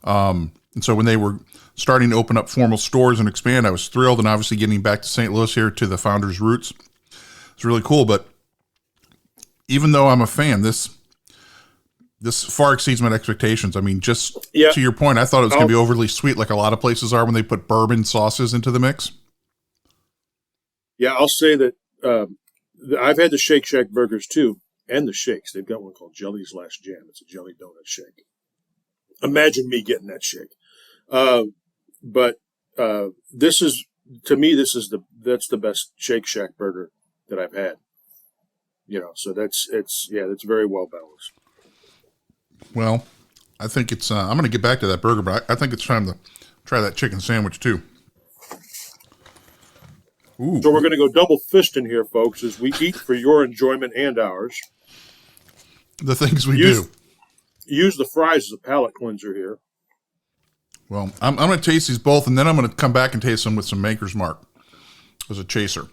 And so when they were starting to open up formal stores and expand, I was thrilled. And obviously getting back to St. Louis here to the founder's roots, it's really cool. But even though I'm a fan, this This far exceeds my expectations. I mean, just Yeah. to your point, I thought it was going to be overly sweet, like a lot of places are when they put bourbon sauces into the mix. Yeah, I'll say that I've had the Shake Shack burgers too, and the shakes. They've got one called Jelly's Last Jam. It's a jelly donut shake. Imagine me getting that shake. But this is, to me, that's the best Shake Shack burger that I've had. So it's very well balanced. Well, I think it's, I'm going to get back to that burger, but I think it's time to try that chicken sandwich too. Ooh. So we're going to go double fisting here, folks, as we eat for your enjoyment and ours. The things we do. Use the fries as a palate cleanser here. Well, I'm going to taste these both, and then I'm going to come back and taste them with some Maker's Mark as a chaser.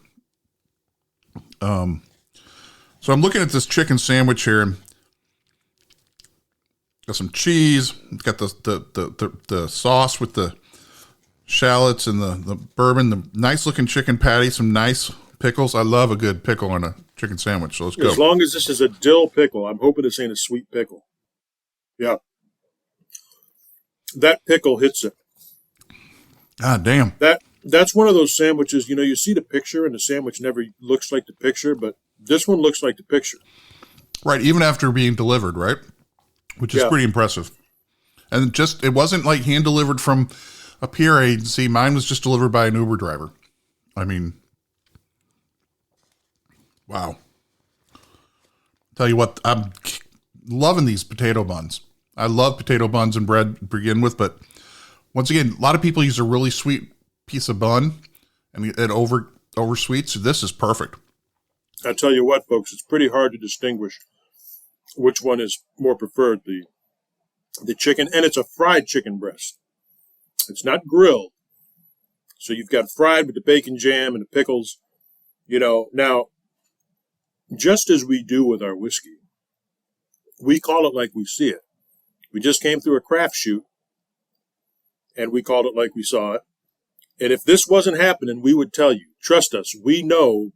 So I'm looking at this chicken sandwich here, and got some cheese. It's got the sauce with the shallots and the bourbon, the nice looking chicken patty, some nice pickles. I love a good pickle on a chicken sandwich, so let's go. As long as this is a dill pickle, I'm hoping this ain't a sweet pickle. Yeah. That pickle hits it. God damn. That's one of those sandwiches, you see the picture and the sandwich never looks like the picture, but this one looks like the picture. Right, even after being delivered, right? Which is pretty impressive. And it wasn't like hand delivered from a peer agency. Mine was just delivered by an Uber driver. I mean, wow. Tell you what, I'm loving these potato buns. I love potato buns and bread to begin with, but once again, a lot of people use a really sweet piece of bun and it over sweet, so this is perfect. I tell you what, folks, it's pretty hard to distinguish which one is more preferred, the chicken, and it's a fried chicken breast. It's not grilled. So you've got fried with the bacon jam and the pickles. Now, just as we do with our whiskey, we call it like we see it. We just came through a craft shoot, and we called it like we saw it. And if this wasn't happening, we would tell you. Trust us, we know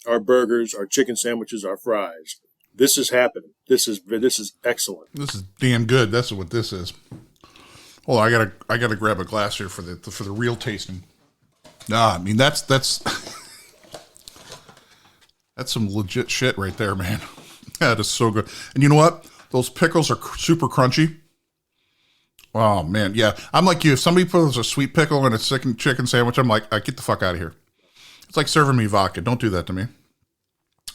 our burgers, our chicken sandwiches, our fries. This is happening. This is excellent. This is damn good. That's what this is. Hold on, I gotta grab a glass here for the real tasting. Nah, I mean that's some legit shit right there, man. That is so good. And you know what? Those pickles are super crunchy. Oh man, yeah. I'm like you. If somebody puts a sweet pickle in a chicken sandwich, I'm like, get the fuck out of here. It's like serving me vodka. Don't do that to me.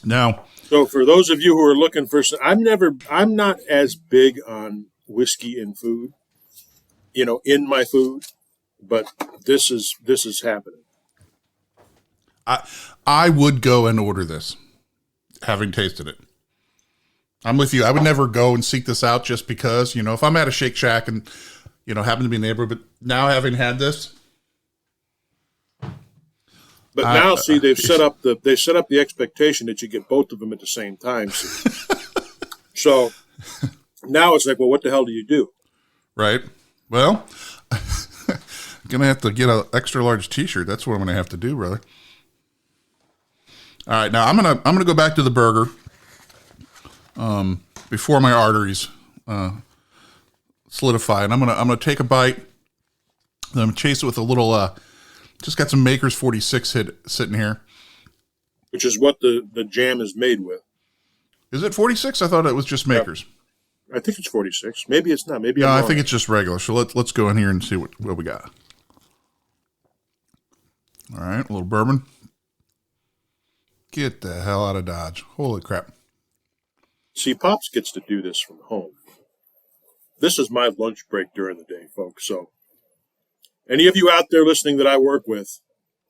Now. So for those of you who are looking for, I'm not as big on whiskey in food, in my food, but this is happening. I would go and order this, having tasted it. I'm with you. I would never go and seek this out just because, if I'm at a Shake Shack and, happen to be in the neighborhood, but now having had this. But now, see, they've set up the expectation that you get both of them at the same time. So now it's like, well, what the hell do you do? Right. Well, I'm going to have to get an extra large t-shirt. That's what I'm going to have to do, brother. All right. Now I'm going to go back to the burger. Before my arteries, solidify. And I'm going to take a bite. Then I'm going to chase it with a little, just got some Maker's 46 sitting here. Which is what the jam is made with. Is it 46? I thought it was just Maker's. I think it's 46. Maybe it's not. Maybe no, I'm wrong. I think it's just regular. So let's go in here and see what we got. All right, a little bourbon. Get the hell out of Dodge. Holy crap. See, Pops gets to do this from home. This is my lunch break during the day, folks. So any of you out there listening that I work with,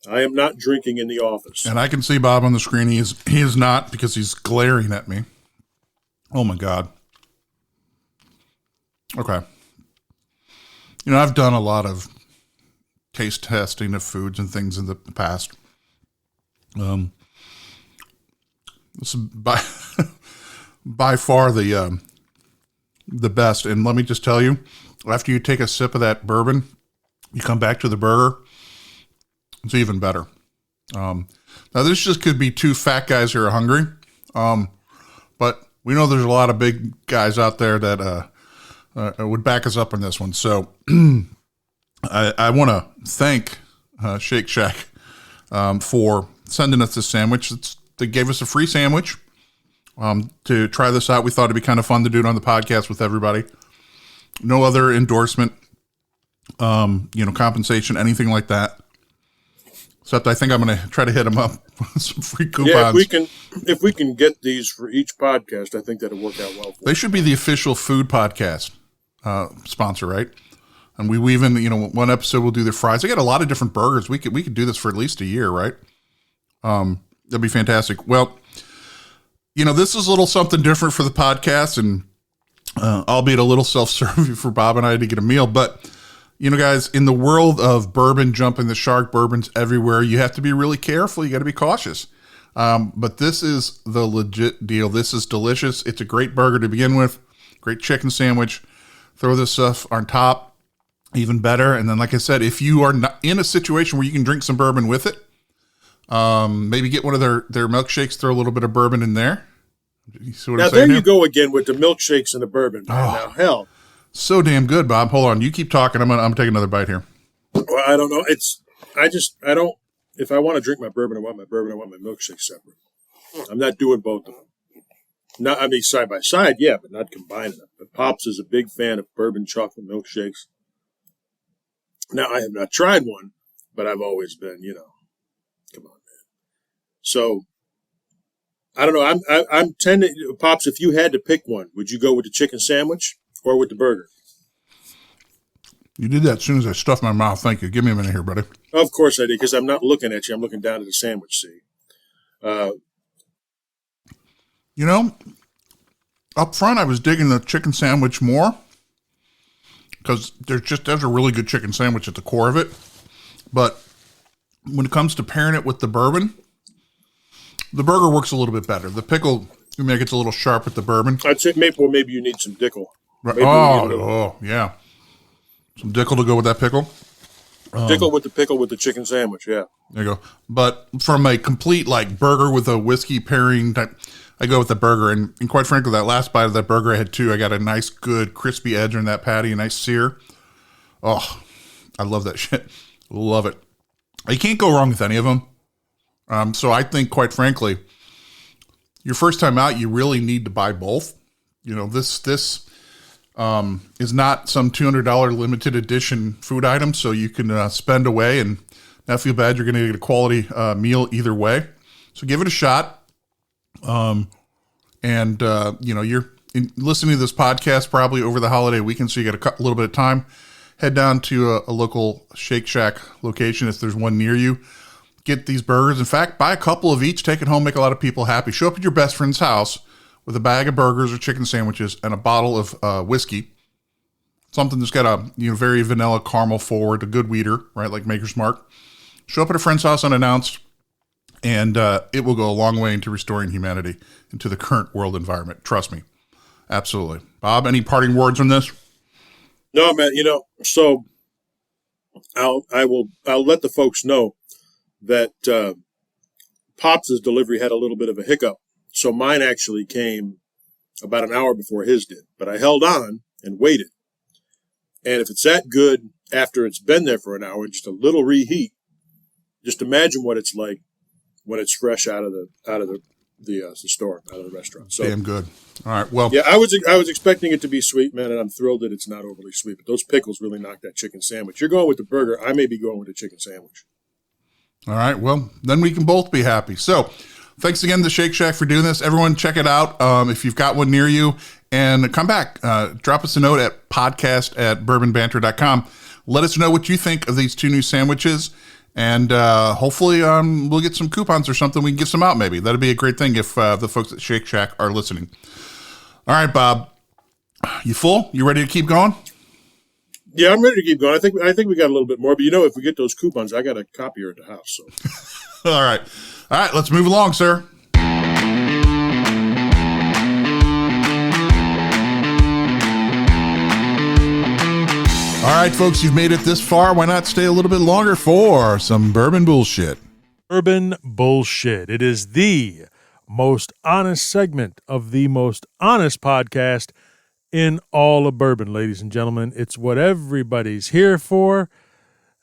I am not drinking in the office. And I can see Bob on the screen. He is not, because he's glaring at me. Oh my God. Okay. I've done a lot of taste testing of foods and things in the past. This is by far the best. And let me just tell you, after you take a sip of that bourbon, you come back to the burger, it's even better. Now this just could be two fat guys who are hungry. But we know there's a lot of big guys out there that would back us up on this one. So I want to thank Shake Shack for sending us this sandwich. They gave us a free sandwich to try this out. We thought it'd be kind of fun to do it on the podcast with everybody. No other endorsement, compensation, anything like that. Except I think I'm going to try to hit them up with some free coupons. Yeah, if we can get these for each podcast, I think that'll work out well for They should be the official food podcast sponsor, right? And we even, one episode we'll do the fries. I got a lot of different burgers. We could do this for at least a year, right? That'd be fantastic. Well, this is a little something different for the podcast, and albeit a little self-serving for Bob and I to get a meal. But, guys, in the world of bourbon jumping the shark, bourbon's everywhere. You have to be really careful. You got to be cautious. But this is the legit deal. This is delicious. It's a great burger to begin with. Great chicken sandwich. Throw this stuff on top, even better. And then, like I said, if you are not in a situation where you can drink some bourbon with it, maybe get one of their milkshakes, throw a little bit of bourbon in there. You see what I'm saying there here? you go again with the milkshakes and the bourbon. Man. Now, hell. So damn good, Bob. Hold on. You keep talking. I'm gonna take another bite here. Well, I don't know. If I want to drink my bourbon, I want my milkshake separate. I'm not doing both of them. Side by side, yeah, but not combining them. But Pops is a big fan of bourbon chocolate milkshakes. Now, I have not tried one, but I've always been, come on, man. So, I don't know. I'm tending, Pops, if you had to pick one, would you go with the chicken sandwich or with the burger? You did that as soon as I stuffed my mouth. Thank you. Give me a minute here, buddy. Of course I did, because I'm not looking at you. I'm looking down at the sandwich, see? Up front, I was digging the chicken sandwich more because there's a really good chicken sandwich at the core of it. But when it comes to pairing it with the bourbon, the burger works a little bit better. The pickle, gets a little sharp with the bourbon. I'd say maybe you need some Dickel. Right. Yeah. Some Dickel to go with that pickle. Dickel with the pickle with the chicken sandwich, yeah. There you go. But from a complete burger with a whiskey pairing type, I go with the burger. And quite frankly, that last bite of that burger I had too. I got a nice, good, crispy edge on that patty, a nice sear. Oh, I love that shit. Love it. You can't go wrong with any of them. So I think, quite frankly, your first time out, you really need to buy both. This is not some $200 limited edition food item, so you can spend away and not feel bad. You're going to get a quality meal either way. So give it a shot. You're listening to this podcast probably over the holiday weekend, so you got a little bit of time. Head down to a local Shake Shack location if there's one near you. Get these burgers. In fact, buy a couple of each, take it home, make a lot of people happy. Show up at your best friend's house with a bag of burgers or chicken sandwiches and a bottle of whiskey. Something that's got a very vanilla caramel forward, a good weeder, right, like Maker's Mark. Show up at a friend's house unannounced, and it will go a long way into restoring humanity into the current world environment. Trust me. Absolutely. Bob, any parting words on this? No, man, so I'll let the folks know that Pops' delivery had a little bit of a hiccup. So mine actually came about an hour before his did. But I held on and waited. And if it's that good after it's been there for an hour, just a little reheat, just imagine what it's like when it's fresh out of the store, out of the restaurant. So damn good. All right. Well, yeah, I was expecting it to be sweet, man, and I'm thrilled that it's not overly sweet. But those pickles really knocked that chicken sandwich. You're going with the burger. I may be going with the chicken sandwich. All right. Well, then we can both be happy. So thanks again to Shake Shack for doing this. Everyone check it out if you've got one near you. And come back. Drop us a note at podcast@bourbonbanter.com. Let us know what you think of these two new sandwiches. And hopefully we'll get some coupons or something. We can give some out maybe. That'd be a great thing if the folks at Shake Shack are listening. All right, Bob. You full? You ready to keep going? Yeah, I'm ready to keep going. I think we got a little bit more. But if we get those coupons, I got a copier at the house. So. All right. Let's move along, sir. All right, folks, you've made it this far. Why not stay a little bit longer for some bourbon bullshit? Bourbon bullshit. It is the most honest segment of the most honest podcast in all of bourbon, ladies and gentlemen. It's what everybody's here for,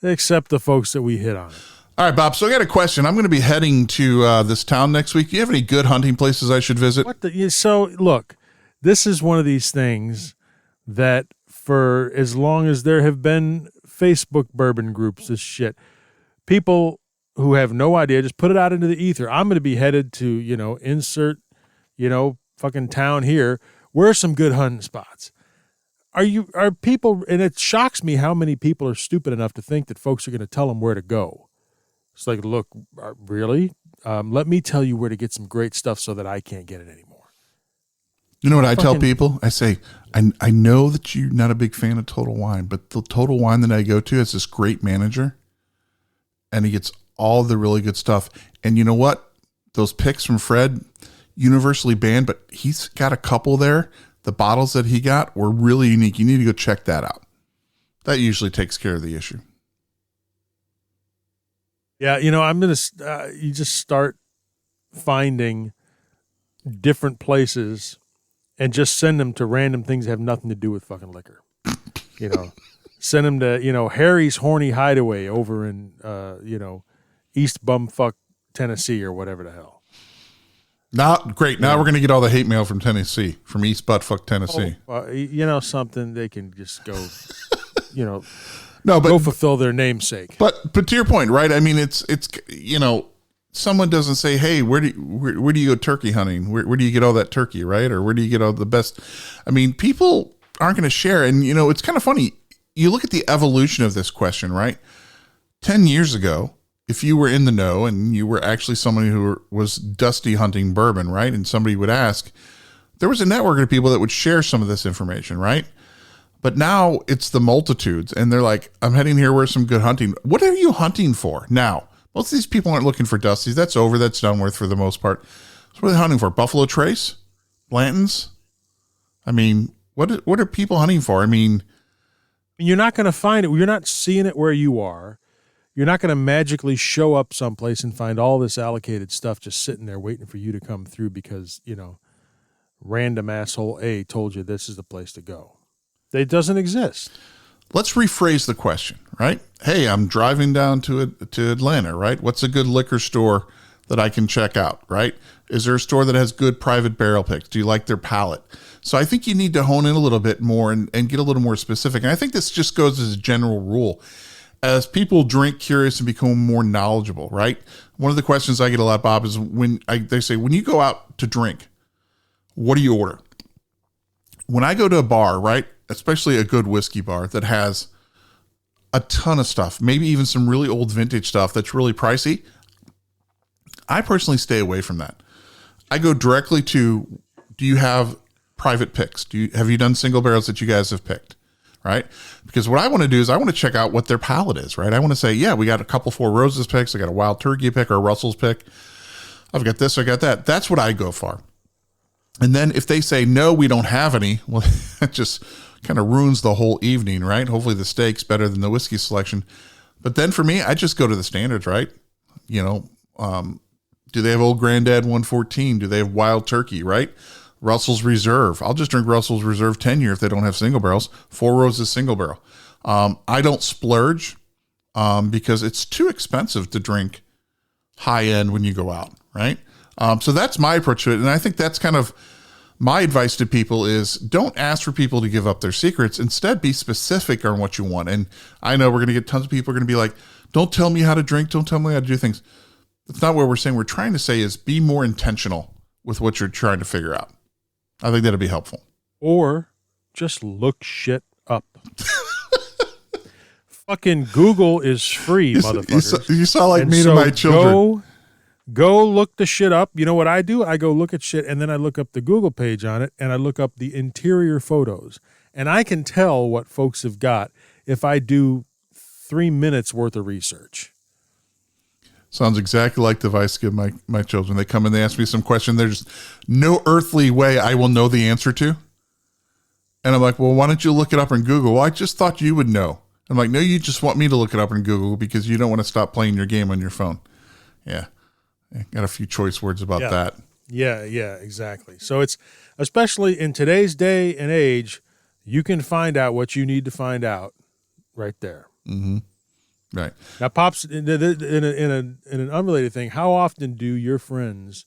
except the folks that we hit on it. All right, Bob. So I got a question. I'm going to be heading to this town next week. Do you have any good hunting places I should visit? So look, this is one of these things that for as long as there have been Facebook bourbon groups, this shit, people who have no idea, just put it out into the ether. I'm going to be headed to, insert, fucking town here. Where are some good hunting spots? Are people, and it shocks me how many people are stupid enough to think that folks are going to tell them where to go. It's like, look, really? Let me tell you where to get some great stuff so that I can't get it anymore. You know what I tell people? I say, I know that you're not a big fan of Total Wine, but the Total Wine that I go to has this great manager, and he gets all the really good stuff. And you know what? Those picks from Fred, universally banned, but he's got a couple there. The bottles that he got were really unique. You need to go check that out. That usually takes care of the issue. Yeah, I'm going to, you just start finding different places and just send them to random things that have nothing to do with fucking liquor. Send them to, Harry's Horny Hideaway over in, East Bumfuck, Tennessee or whatever the hell. Great. Now we're going to get all the hate mail from Tennessee, from East Buttfuck, Tennessee. Something they can just go, go fulfill their namesake. But to your point, right? I mean, it's someone doesn't say, hey, where do you go turkey hunting? Where do you get all that turkey, right? Or where do you get all the best? I mean, people aren't going to share. And, it's kind of funny. You look at the evolution of this question, right? 10 years ago, if you were in the know and you were actually somebody who was dusty hunting bourbon, right? And somebody would ask, there was a network of people that would share some of this information, right? But now it's the multitudes, and they're like, I'm heading here. Where's some good hunting? What are you hunting for now? Most of these people aren't looking for dusties. That's over. That's done with for the most part. So what are they hunting for? Buffalo Trace? Blanton's? I mean, what are people hunting for? I mean, you're not going to find it. You're not seeing it where you are. You're not going to magically show up someplace and find all this allocated stuff just sitting there waiting for you to come through because, random asshole A told you this is the place to go. It doesn't exist. Let's rephrase the question, right? Hey, I'm driving down to Atlanta, right? What's a good liquor store that I can check out, right? Is there a store that has good private barrel picks? Do you like their palate? So I think you need to hone in a little bit more and get a little more specific. And I think this just goes as a general rule. As people drink curious and become more knowledgeable, right? One of the questions I get a lot, Bob, is they say, when you go out to drink, what do you order? When I go to a bar, right? Especially a good whiskey bar that has a ton of stuff, maybe even some really old vintage stuff that's really pricey, I personally stay away from that. I go directly to, do you have private picks? Have you done single barrels that you guys have picked? Right? Because what I want to do is I want to check out what their palate is, right? I want to say, yeah, we got a couple Four Roses picks. I got a Wild Turkey pick or a Russell's pick. I've got this, I got that. That's what I go for. And then if they say, no, we don't have any, well, that just kind of ruins the whole evening, right? Hopefully the steak's better than the whiskey selection. But then for me, I just go to the standards, right? Do they have Old Granddad 114? Do they have Wild Turkey, right? Russell's Reserve. I'll just drink Russell's Reserve 10-year if they don't have single barrels. Four Roses single barrel. I don't splurge because it's too expensive to drink high end when you go out, right? So that's my approach to it. And I think that's kind of my advice to people is don't ask for people to give up their secrets. Instead, be specific on what you want. And I know we're going to get tons of people are going to be like, don't tell me how to drink. Don't tell me how to do things. That's not what we're saying. We're trying to say is be more intentional with what you're trying to figure out. I think that'll be helpful. Or just look shit up. Fucking Google is free, motherfuckers. You sound like me to my children. Go look the shit up. You know what I do? I go look at shit, and then I look up the Google page on it, and I look up the interior photos. And I can tell what folks have got if I do 3 minutes worth of research. Sounds exactly like the advice I give my children. They come and they ask me some question. There's no earthly way I will know the answer to. And I'm like, well, why don't you look it up in Google? Well, I just thought you would know. I'm like, no, you just want me to look it up in Google because you don't want to stop playing your game on your phone. Yeah. I got a few choice words about that. Yeah, exactly. So it's, especially in today's day and age, you can find out what you need to find out right there. Mm-hmm. Right. Now, Pops, in an unrelated thing, how often do your friends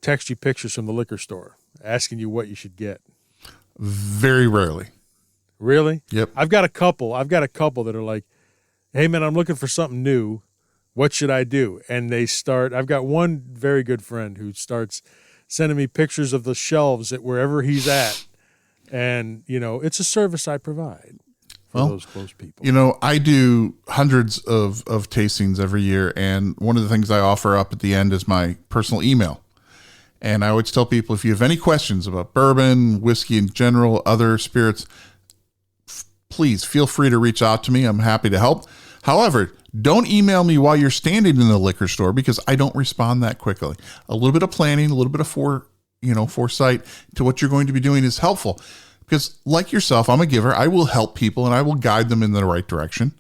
text you pictures from the liquor store asking you what you should get? Very rarely. Really? Yep. I've got a couple that are like, hey, man, I'm looking for something new. What should I do? And I've got one very good friend who starts sending me pictures of the shelves at wherever he's at. And, it's a service I provide for those close people. I do hundreds of tastings every year. And one of the things I offer up at the end is my personal email. And I always tell people, if you have any questions about bourbon, whiskey in general, other spirits, please feel free to reach out to me. I'm happy to help. However, don't email me while you're standing in the liquor store because I don't respond that quickly. A little bit of planning, a little bit of foresight to what you're going to be doing is helpful. Because like yourself, I'm a giver. I will help people and I will guide them in the right direction.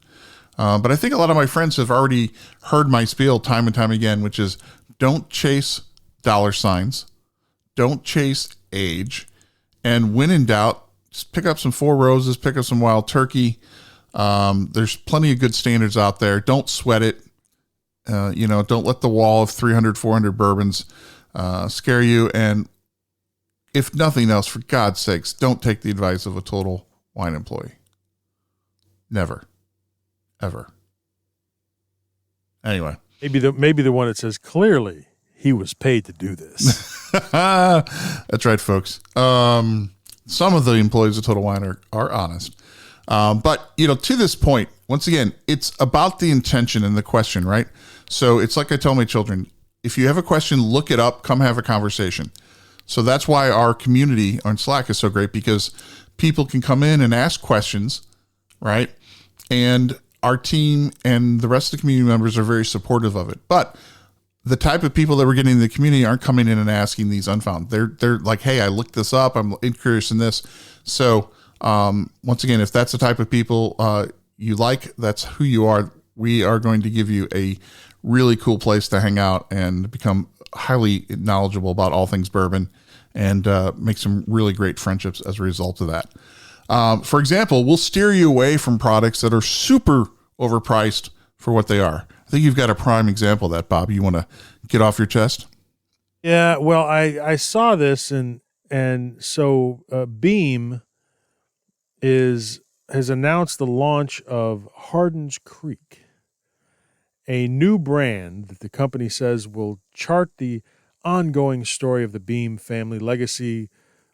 But I think a lot of my friends have already heard my spiel time and time again, which is don't chase dollar signs, don't chase age, and when in doubt, just pick up some Four Roses, pick up some Wild Turkey. There's plenty of good standards out there. Don't sweat it. Don't let the wall of 300, 400 bourbons scare you. And if nothing else, for God's sakes, don't take the advice of a total wine employee. Never, ever. Anyway. Maybe the one that says clearly he was paid to do this. That's right, folks. Some of the employees of Total Wine are honest. But, to this point, once again, it's about the intention and the question, right? So it's like I tell my children, if you have a question, look it up, come have a conversation. So that's why our community on Slack is so great, because people can come in and ask questions, right? And our team and the rest of the community members are very supportive of it. But the type of people that we're getting in the community aren't coming in and asking these unfound. They're like, hey, I looked this up. I'm curious in this. So once again, if that's the type of people you like, that's who you are. We are going to give you a really cool place to hang out and become highly knowledgeable about all things bourbon and make some really great friendships as a result of that. For example, we'll steer you away from products that are super overpriced for what they are. I think you've got a prime example of that, Bob. You want to get off your chest? Yeah, well, I saw this, and so Beam has announced the launch of Hardin's Creek, a new brand that the company says will chart the ongoing story of the Beam family legacy,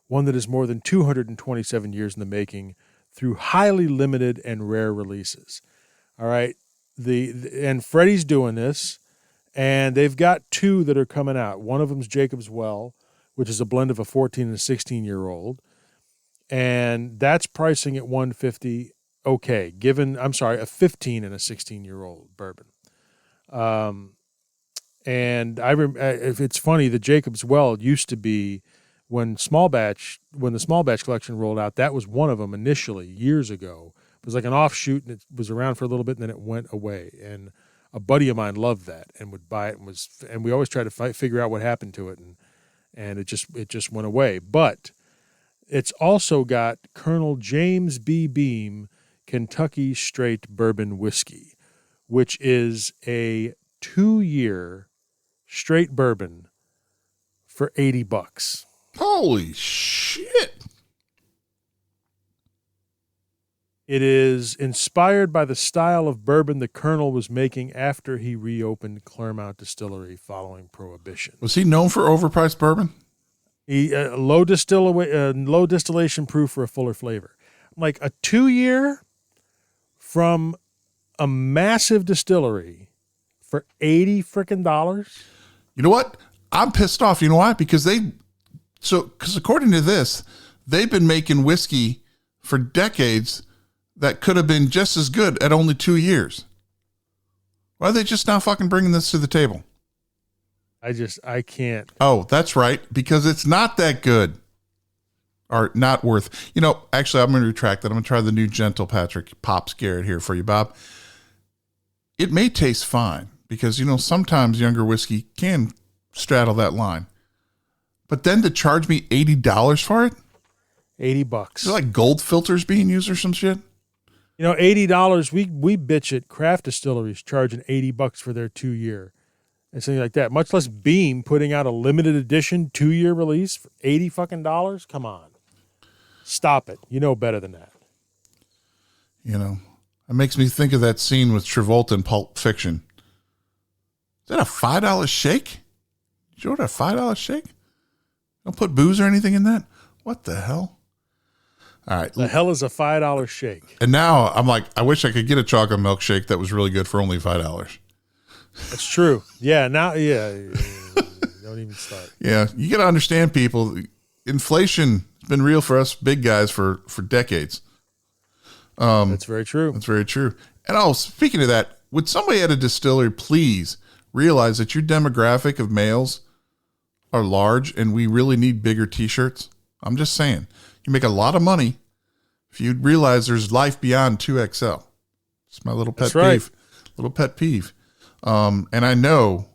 one that is more than 227 years in the making, through highly limited and rare releases. All right. And Freddie's doing this, and they've got two that are coming out. One of them's Jacob's Well, which is a blend of a 14 and a 16-year-old, and that's pricing at $150. Okay, a 15 and a 16-year-old bourbon. And if it's funny, the Jacob's Well used to be when the small batch collection rolled out. That was one of them initially years ago. It was like an offshoot, and it was around for a little bit, and then it went away. And a buddy of mine loved that and would buy it, and we always tried to figure out what happened to it, and it just went away. But it's also got Colonel James B. Beam Kentucky Straight Bourbon Whiskey, which is a 2-year straight bourbon for $80. Holy shit. It is inspired by the style of bourbon the Colonel was making after he reopened Claremont Distillery following Prohibition. Was he known for overpriced bourbon? He low distillation proof for a fuller flavor. Like a 2-year from a massive distillery for $80 frickin'. You know what? I'm pissed off. You know why? Because according to this, they've been making whiskey for decades that could have been just as good at only 2 years. Why are they just now fucking bringing this to the table? I can't. Oh, that's right. Because it's not that good. Or not worth. Actually, I'm going to retract that. I'm going to try the new Gentle Patrick Pops Garrett here for you, Bob. It may taste fine because, sometimes younger whiskey can straddle that line. But then to charge me $80 for it? $80. Is it like gold filters being used or some shit? You know, $80. We bitch at craft distilleries charging $80 for their 2-year and something like that. Much less Beam putting out a limited edition 2-year release for $80 fucking dollars. Come on, stop it. You know better than that. You know, it makes me think of that scene with Travolta in Pulp Fiction. Is that a $5 shake? Did you order a $5 shake? Don't put booze or anything in that? What the hell? All right. The hell is a $5 shake? And now I'm like, I wish I could get a chocolate milkshake that was really good for only $5. That's true. Yeah. Now, yeah. Don't even start. Yeah. You got to understand, people. Inflation has been real for us big guys for decades. That's very true. That's very true. And speaking of that, would somebody at a distillery please realize that your demographic of males are large and we really need bigger t-shirts? I'm just saying, you make a lot of money if you realize there's life beyond 2XL. It's my little pet peeve. Little pet peeve. And I know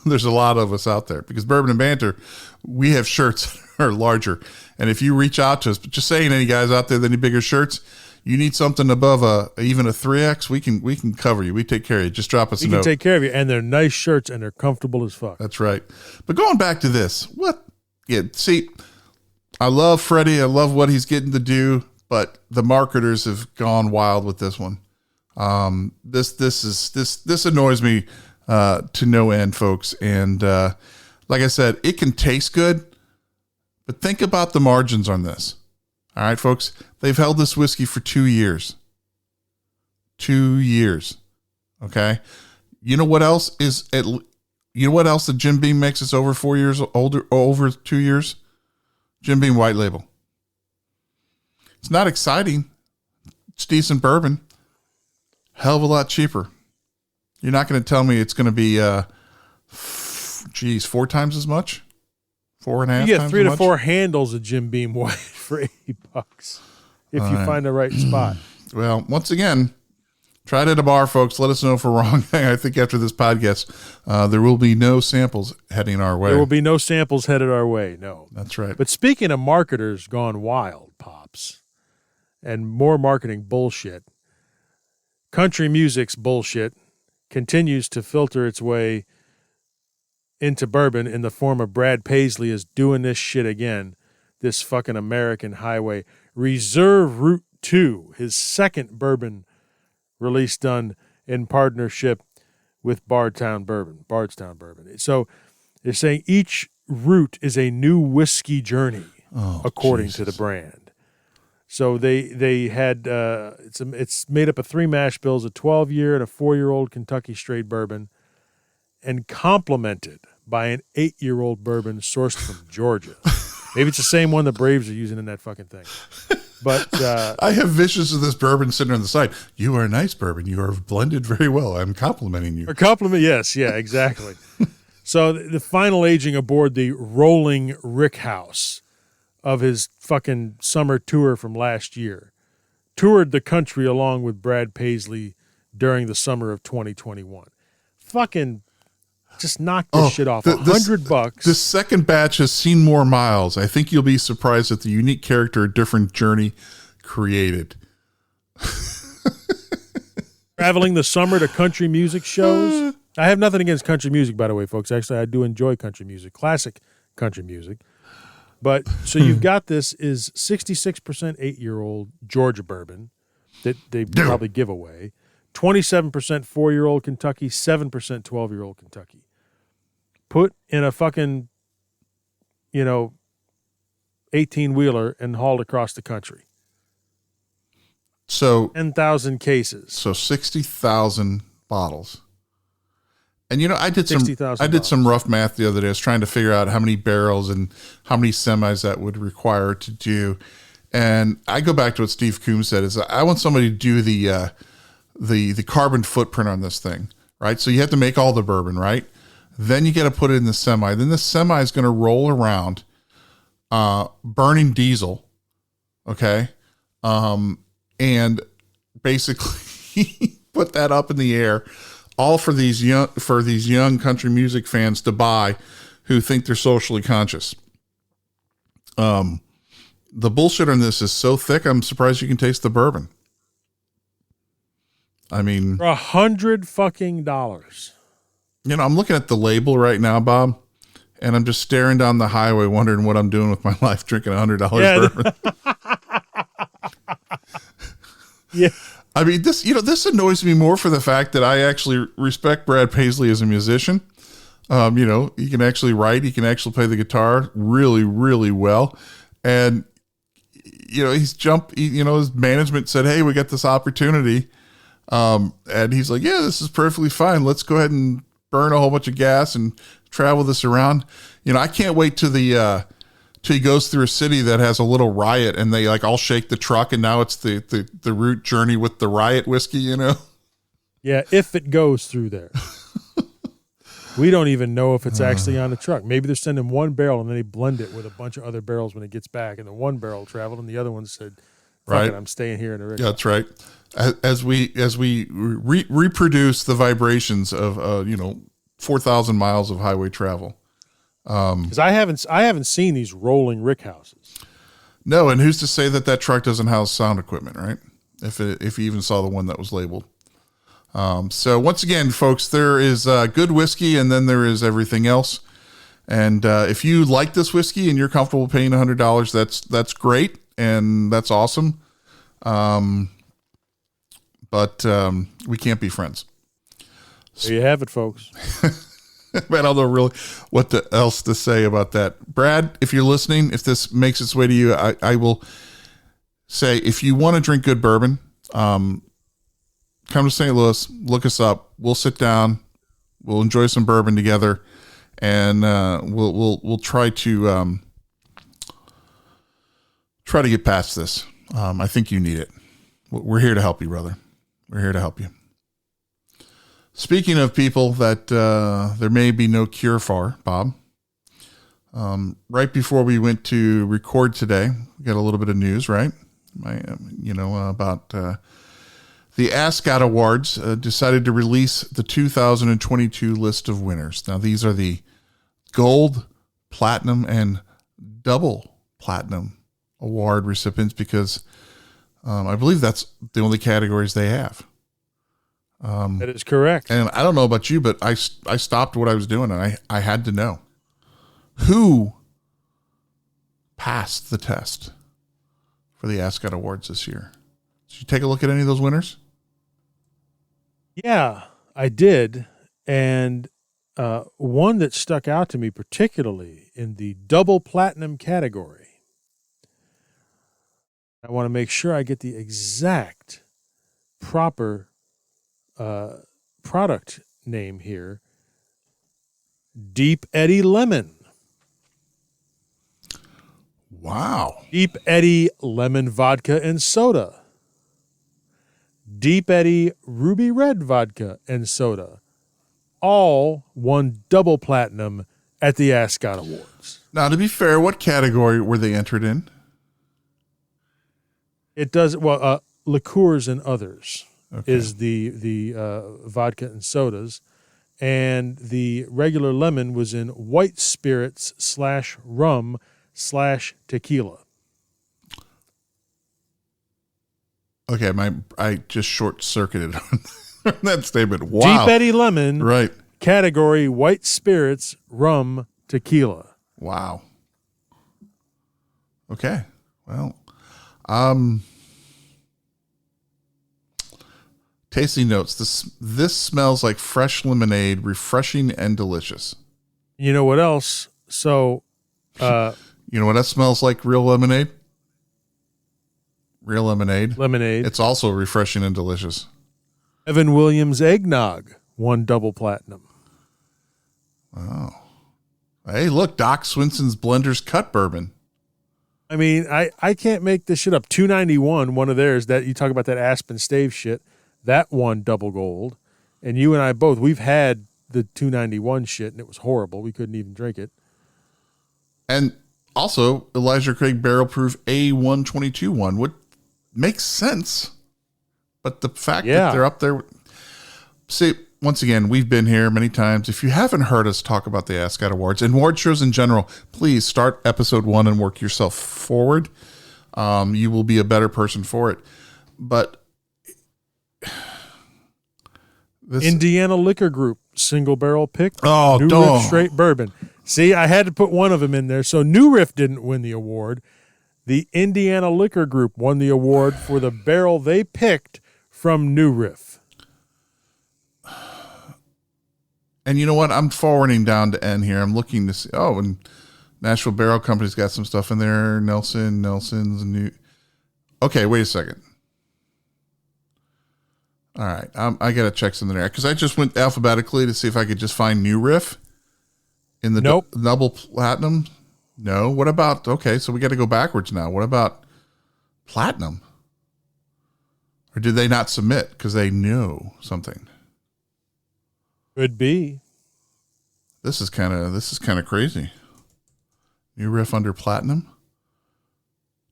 there's a lot of us out there because Bourbon and Banter, we have shirts that are larger. And if you reach out to us, just saying, any guys out there that need bigger shirts, you need something above even a 3X, we can cover you. We take care of you. Just drop us a note. We can take care of you. And they're nice shirts and they're comfortable as fuck. That's right. But going back to this, see, I love Freddie. I love what he's getting to do, but the marketers have gone wild with this one. This annoys me to no end, folks. And like I said, it can taste good, but think about the margins on this. All right, folks, they've held this whiskey for 2 years. 2 years. Okay. You know what else the Jim Beam makes is over 4 years older, over 2 years? Jim Beam White Label. It's not exciting. It's decent bourbon. Hell of a lot cheaper. You're not going to tell me it's going to be, 4 times as much? 4.5 times. You get 3 to 4 handles of Jim Beam White for $80 if you find the right spot. Well, once again, try it at a bar, folks. Let us know if we're wrong. I think after this podcast, there will be no samples heading our way. There will be no samples headed our way. No, that's right. But speaking of marketers gone wild, Pops, and more marketing bullshit, country music's bullshit continues to filter its way into bourbon in the form of Brad Paisley is doing this shit again. This fucking American highway. Reserve Route 2, his second bourbon release done in partnership with Bardstown Bourbon. So they're saying each route is a new whiskey journey, according to the brand. So they had it's made up of 3 mash bills, a 12-year and a 4-year-old Kentucky straight bourbon, and complemented by an 8-year-old bourbon sourced from Georgia. Maybe it's the same one the Braves are using in that fucking thing. But I have visions of this bourbon sitting on the side. You are a nice bourbon. You are blended very well. I'm complimenting you. A compliment, yes. Yeah, exactly. So the final aging aboard the rolling rick house of his fucking summer tour from last year. Toured the country along with Brad Paisley during the summer of 2021. Fucking just knock this shit off. $100. The second batch has seen more miles. I think you'll be surprised at the unique character a different journey created. Traveling the summer to country music shows. I have nothing against country music, by the way, folks. Actually, I do enjoy country music, classic country music. But so you've got this is 66% 8-year-old Georgia bourbon that they probably give away. 27% 4-year-old Kentucky, 7% 12-year-old Kentucky. Put in a fucking, 18-wheeler and hauled across the country. So 10,000 cases. So 60,000 bottles. And I did $60,000. some rough math the other day. I was trying to figure out how many barrels and how many semis that would require to do. And I go back to what Steve Coombs said is I want somebody to do the carbon footprint on this thing, right? So you have to make all the bourbon, right? Then you got to put it in the semi. Then the semi is going to roll around, burning diesel. Okay. And basically put that up in the air, all for these young country music fans to buy who think they're socially conscious. The bullshit on this is so thick, I'm surprised you can taste the bourbon. I mean, For $100 fucking dollars. You know, I'm looking at the label right now, Bob, and I'm just staring down the highway wondering what I'm doing with my life drinking $100 bourbon. Yeah. I mean, this annoys me more for the fact that I actually respect Brad Paisley as a musician. He can actually write, he can actually play the guitar really, really well. And, his management said, hey, we got this opportunity. And he's like, yeah, this is perfectly fine. Let's go ahead and burn a whole bunch of gas and travel this around. I can't wait till he goes through a city that has a little riot and they like all shake the truck. And now it's the route journey with the riot whiskey, Yeah. If it goes through there. We don't even know if it's actually on the truck. Maybe they're sending one barrel and then they blend it with a bunch of other barrels when it gets back. And the one barrel traveled and the other one said, fuck it, I'm staying here in the river. That's right. As we reproduce the vibrations of 4,000 miles of highway travel. Because I haven't seen these rolling rick houses. No, and who's to say that truck doesn't house sound equipment, right? If you even saw the one that was labeled. So once again, folks, there is good whiskey, and then there is everything else. And if you like this whiskey and you're comfortable paying $100, that's great, and that's awesome. But we can't be friends. There you have it, folks. Man, I don't know really what else to say about that. Brad, if you're listening, if this makes its way to you, I will say, if you want to drink good bourbon, come to St. Louis, look us up. We'll sit down, we'll enjoy some bourbon together, and we'll try to get past this. I think you need it. We're here to help you, brother. We're here to help you. Speaking of people that there may be no cure for, Bob, right before we went to record today, we got a little bit of news, right? About the ASCOT Awards decided to release the 2022 list of winners. Now, these are the gold, platinum, and double platinum award recipients because I believe that's the only categories they have. That is correct. And I don't know about you, but I stopped what I was doing and I had to know who passed the test for the ASCOT Awards this year. Did you take a look at any of those winners? Yeah, I did. And one that stuck out to me particularly in the double platinum category. I want to make sure I get the exact proper product name here. Deep Eddy Lemon. Wow. Deep Eddy Lemon Vodka and Soda. Deep Eddy Ruby Red Vodka and Soda. All won double platinum at the ASCOT Awards. Now, to be fair, what category were they entered in? It does, liqueurs and others is the vodka and sodas. And the regular lemon was in white spirits / rum / tequila. Okay, I just short-circuited on that statement. Wow. Deep Eddy Lemon. Right. Category white spirits, rum, tequila. Wow. Okay. Well, tasting notes. This smells like fresh lemonade, refreshing and delicious. You know what else? So, you know what that smells like? Real lemonade. Real lemonade. Lemonade. It's also refreshing and delicious. Evan Williams Eggnog won double platinum. Oh. Hey, look, Doc Swinson's Blender's Cut Bourbon. I mean, I can't make this shit up. 291, one of theirs, that you talk about that Aspen Stave shit, that won double gold. And you and I both, we've had the 291 shit and it was horrible. We couldn't even drink it. And also Elijah Craig Barrel Proof A122 one would make sense. But the fact that they're up there, see, once again, we've been here many times. If you haven't heard us talk about the ASCOT Awards and award shows in general, please start episode 1 and work yourself forward. You will be a better person for it. But Indiana Liquor Group single barrel pick. Oh, New don't. Riff straight bourbon. See, I had to put one of them in there. So New Riff didn't win the award. The Indiana Liquor Group won the award for the barrel they picked from New Riff. And you know what? I'm forwarding down to N here. I'm looking to see. Oh, and Nashville Barrel Company's got some stuff in there. Nelson's new. Okay, wait a second. All right, I got to check something there because I just went alphabetically to see if I could just find New Riff in the double platinum. No. What about? Okay, so we got to go backwards now. What about platinum? Or did they not submit because they knew something? Could be. This is kind of crazy. New Riff under platinum.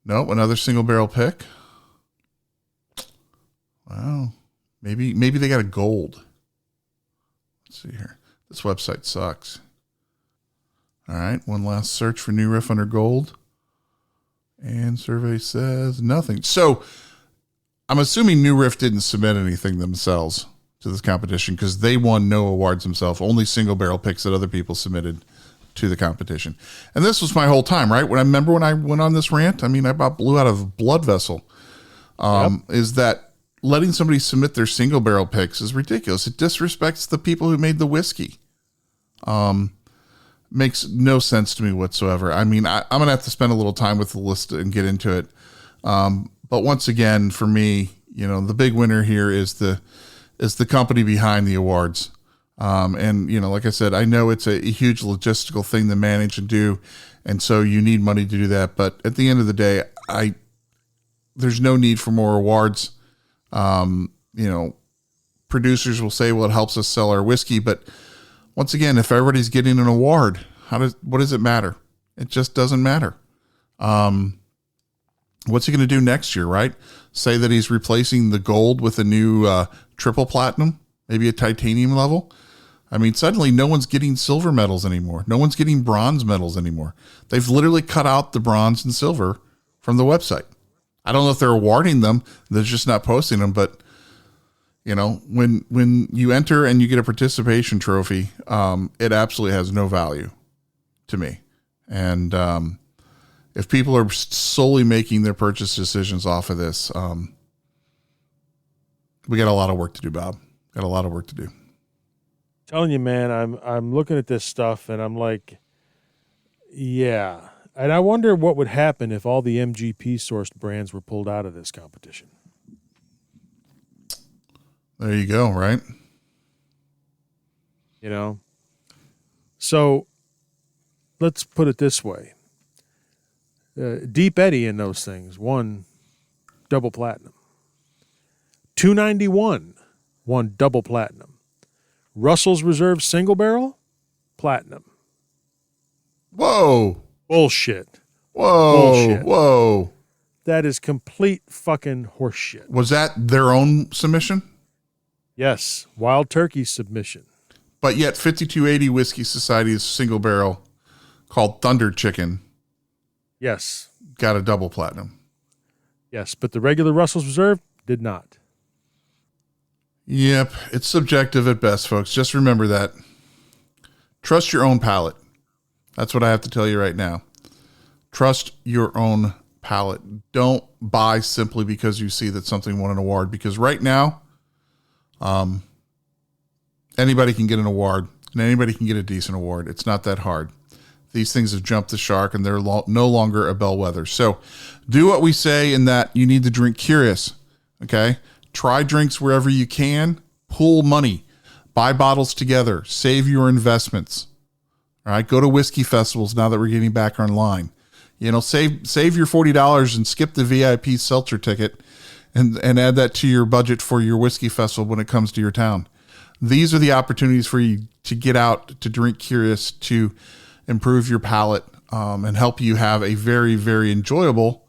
Nope, another single barrel pick. Wow. Maybe they got a gold. Let's see here. This website sucks. All right, one last search for New Riff under gold. And survey says nothing. So I'm assuming New Riff didn't submit anything themselves to this competition because they won no awards themselves, only single barrel picks that other people submitted to the competition. And this was my whole time, right? When I went on this rant, I mean, I about blew out of a blood vessel. Is that letting somebody submit their single barrel picks is ridiculous. It disrespects the people who made the whiskey. Makes no sense to me whatsoever. I mean, I'm going to have to spend a little time with the list and get into it. But once again, for me, you know, the big winner here is the company behind the awards. And, you know, like I said, I know it's a huge logistical thing to manage and do. And so you need money to do that. But at the end of the day, there's no need for more awards. You know, producers will say, well, it helps us sell our whiskey. But once again, if everybody's getting an award, what does it matter? It just doesn't matter. What's he going to do next year, right? Say that he's replacing the gold with a new triple platinum, maybe a titanium level. I mean, suddenly no one's getting silver medals anymore. No one's getting bronze medals anymore. They've literally cut out the bronze and silver from the website. I don't know if they're awarding them. They're just not posting them. But, you know, when you enter and you get a participation trophy, it absolutely has no value to me. And if people are solely making their purchase decisions off of this, we got a lot of work to do, Bob. Got a lot of work to do. Telling you, man, I'm looking at this stuff and I'm like, yeah. And I wonder what would happen if all the MGP sourced brands were pulled out of this competition. There you go, right? You know? So let's put it this way. Deep Eddy in those things won double platinum. 291 won double platinum. Russell's Reserve single barrel, platinum. Whoa. Bullshit. Whoa. Bullshit. Whoa. That is complete fucking horseshit. Was that their own submission? Yes. Wild Turkey submission. But yet 5280 Whiskey Society's single barrel called Thunder Chicken. Yes. Got a double platinum. Yes. But the regular Russell's Reserve did not. Yep. It's subjective at best, folks. Just remember that. Trust your own palate. That's what I have to tell you right now. Trust your own palate. Don't buy simply because you see that something won an award. Because right now, anybody can get an award and anybody can get a decent award. It's not that hard. These things have jumped the shark and they're no longer a bellwether. So do what we say in that you need to drink curious. Okay. Try drinks wherever you can. Pool money. Buy bottles together. Save your investments. All right. Go to whiskey festivals now that we're getting back online. You know, save your $40 and skip the VIP seltzer ticket and add that to your budget for your whiskey festival when it comes to your town. These are the opportunities for you to get out, to drink curious, to improve your palate, and help you have a very, very enjoyable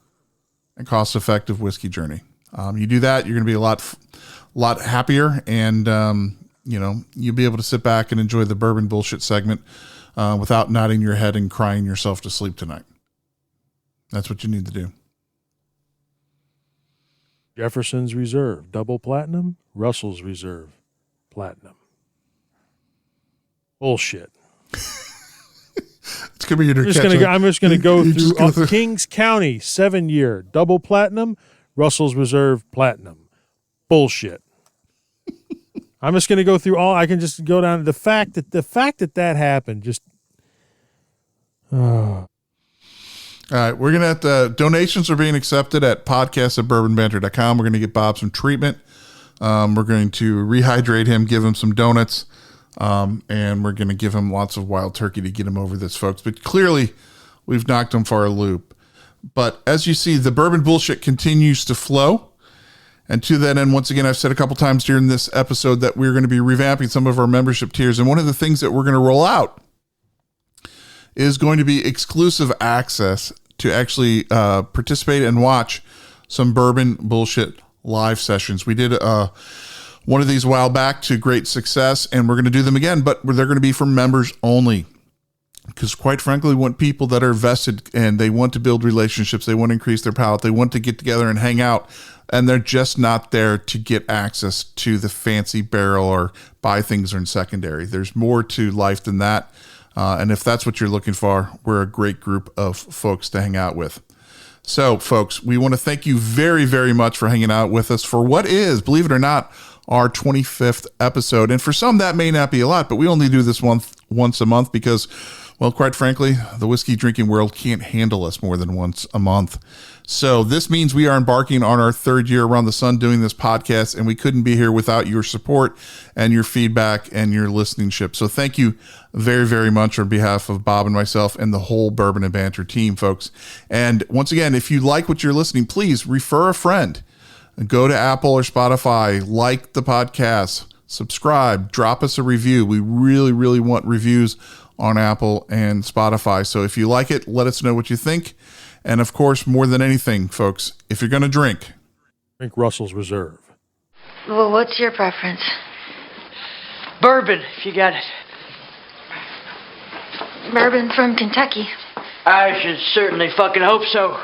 and cost-effective whiskey journey. You do that, you're going to be a lot happier, and you'll be able to sit back and enjoy the bourbon bullshit segment without nodding your head and crying yourself to sleep tonight. That's what you need to do. Jefferson's Reserve, double platinum. Russell's Reserve, platinum. Bullshit. It's gonna be your I'm just gonna go through Kings County 7-year double platinum. Russell's Reserve platinum. Bullshit. I'm just gonna go through all. I can just go down to the fact that happened. Just. All right, we're going to have to, donations are being accepted at podcast@bourbonbanter.com. We're going to get Bob some treatment. We're going to rehydrate him, give him some donuts, and we're going to give him lots of wild turkey to get him over this, folks. But clearly, we've knocked him for a loop. But as you see, the bourbon bullshit continues to flow. And to that end, once again, I've said a couple times during this episode that we're going to be revamping some of our membership tiers. And one of the things that we're going to roll out is going to be exclusive access to actually participate and watch some bourbon bullshit live sessions. We did one of these a while back to great success, and we're going to do them again, but they're going to be for members only. Because quite frankly, we want people that are vested and they want to build relationships. They want to increase their palate. They want to get together and hang out, and they're just not there to get access to the fancy barrel or buy things in secondary. There's more to life than that. And if that's what you're looking for, we're a great group of folks to hang out with. So, folks, we want to thank you very, very much for hanging out with us for what is, believe it or not, our 25th episode. And for some, that may not be a lot, but we only do this once a month because, well, quite frankly, the whiskey drinking world can't handle us more than once a month. So this means we are embarking on our 3rd year around the sun doing this podcast, and we couldn't be here without your support and your feedback and your listenership. So thank you very, very much on behalf of Bob and myself and the whole Bourbon and Banter team, folks. And once again, if you like what you're listening, please refer a friend. Go to Apple or Spotify, like the podcast, subscribe, drop us a review. We really, really want reviews on Apple and Spotify. So if you like it, let us know what you think. And of course, more than anything, folks, if you're going to drink Russell's Reserve. Well, what's your preference? Bourbon, if you got it. Bourbon from Kentucky. I should certainly fucking hope so.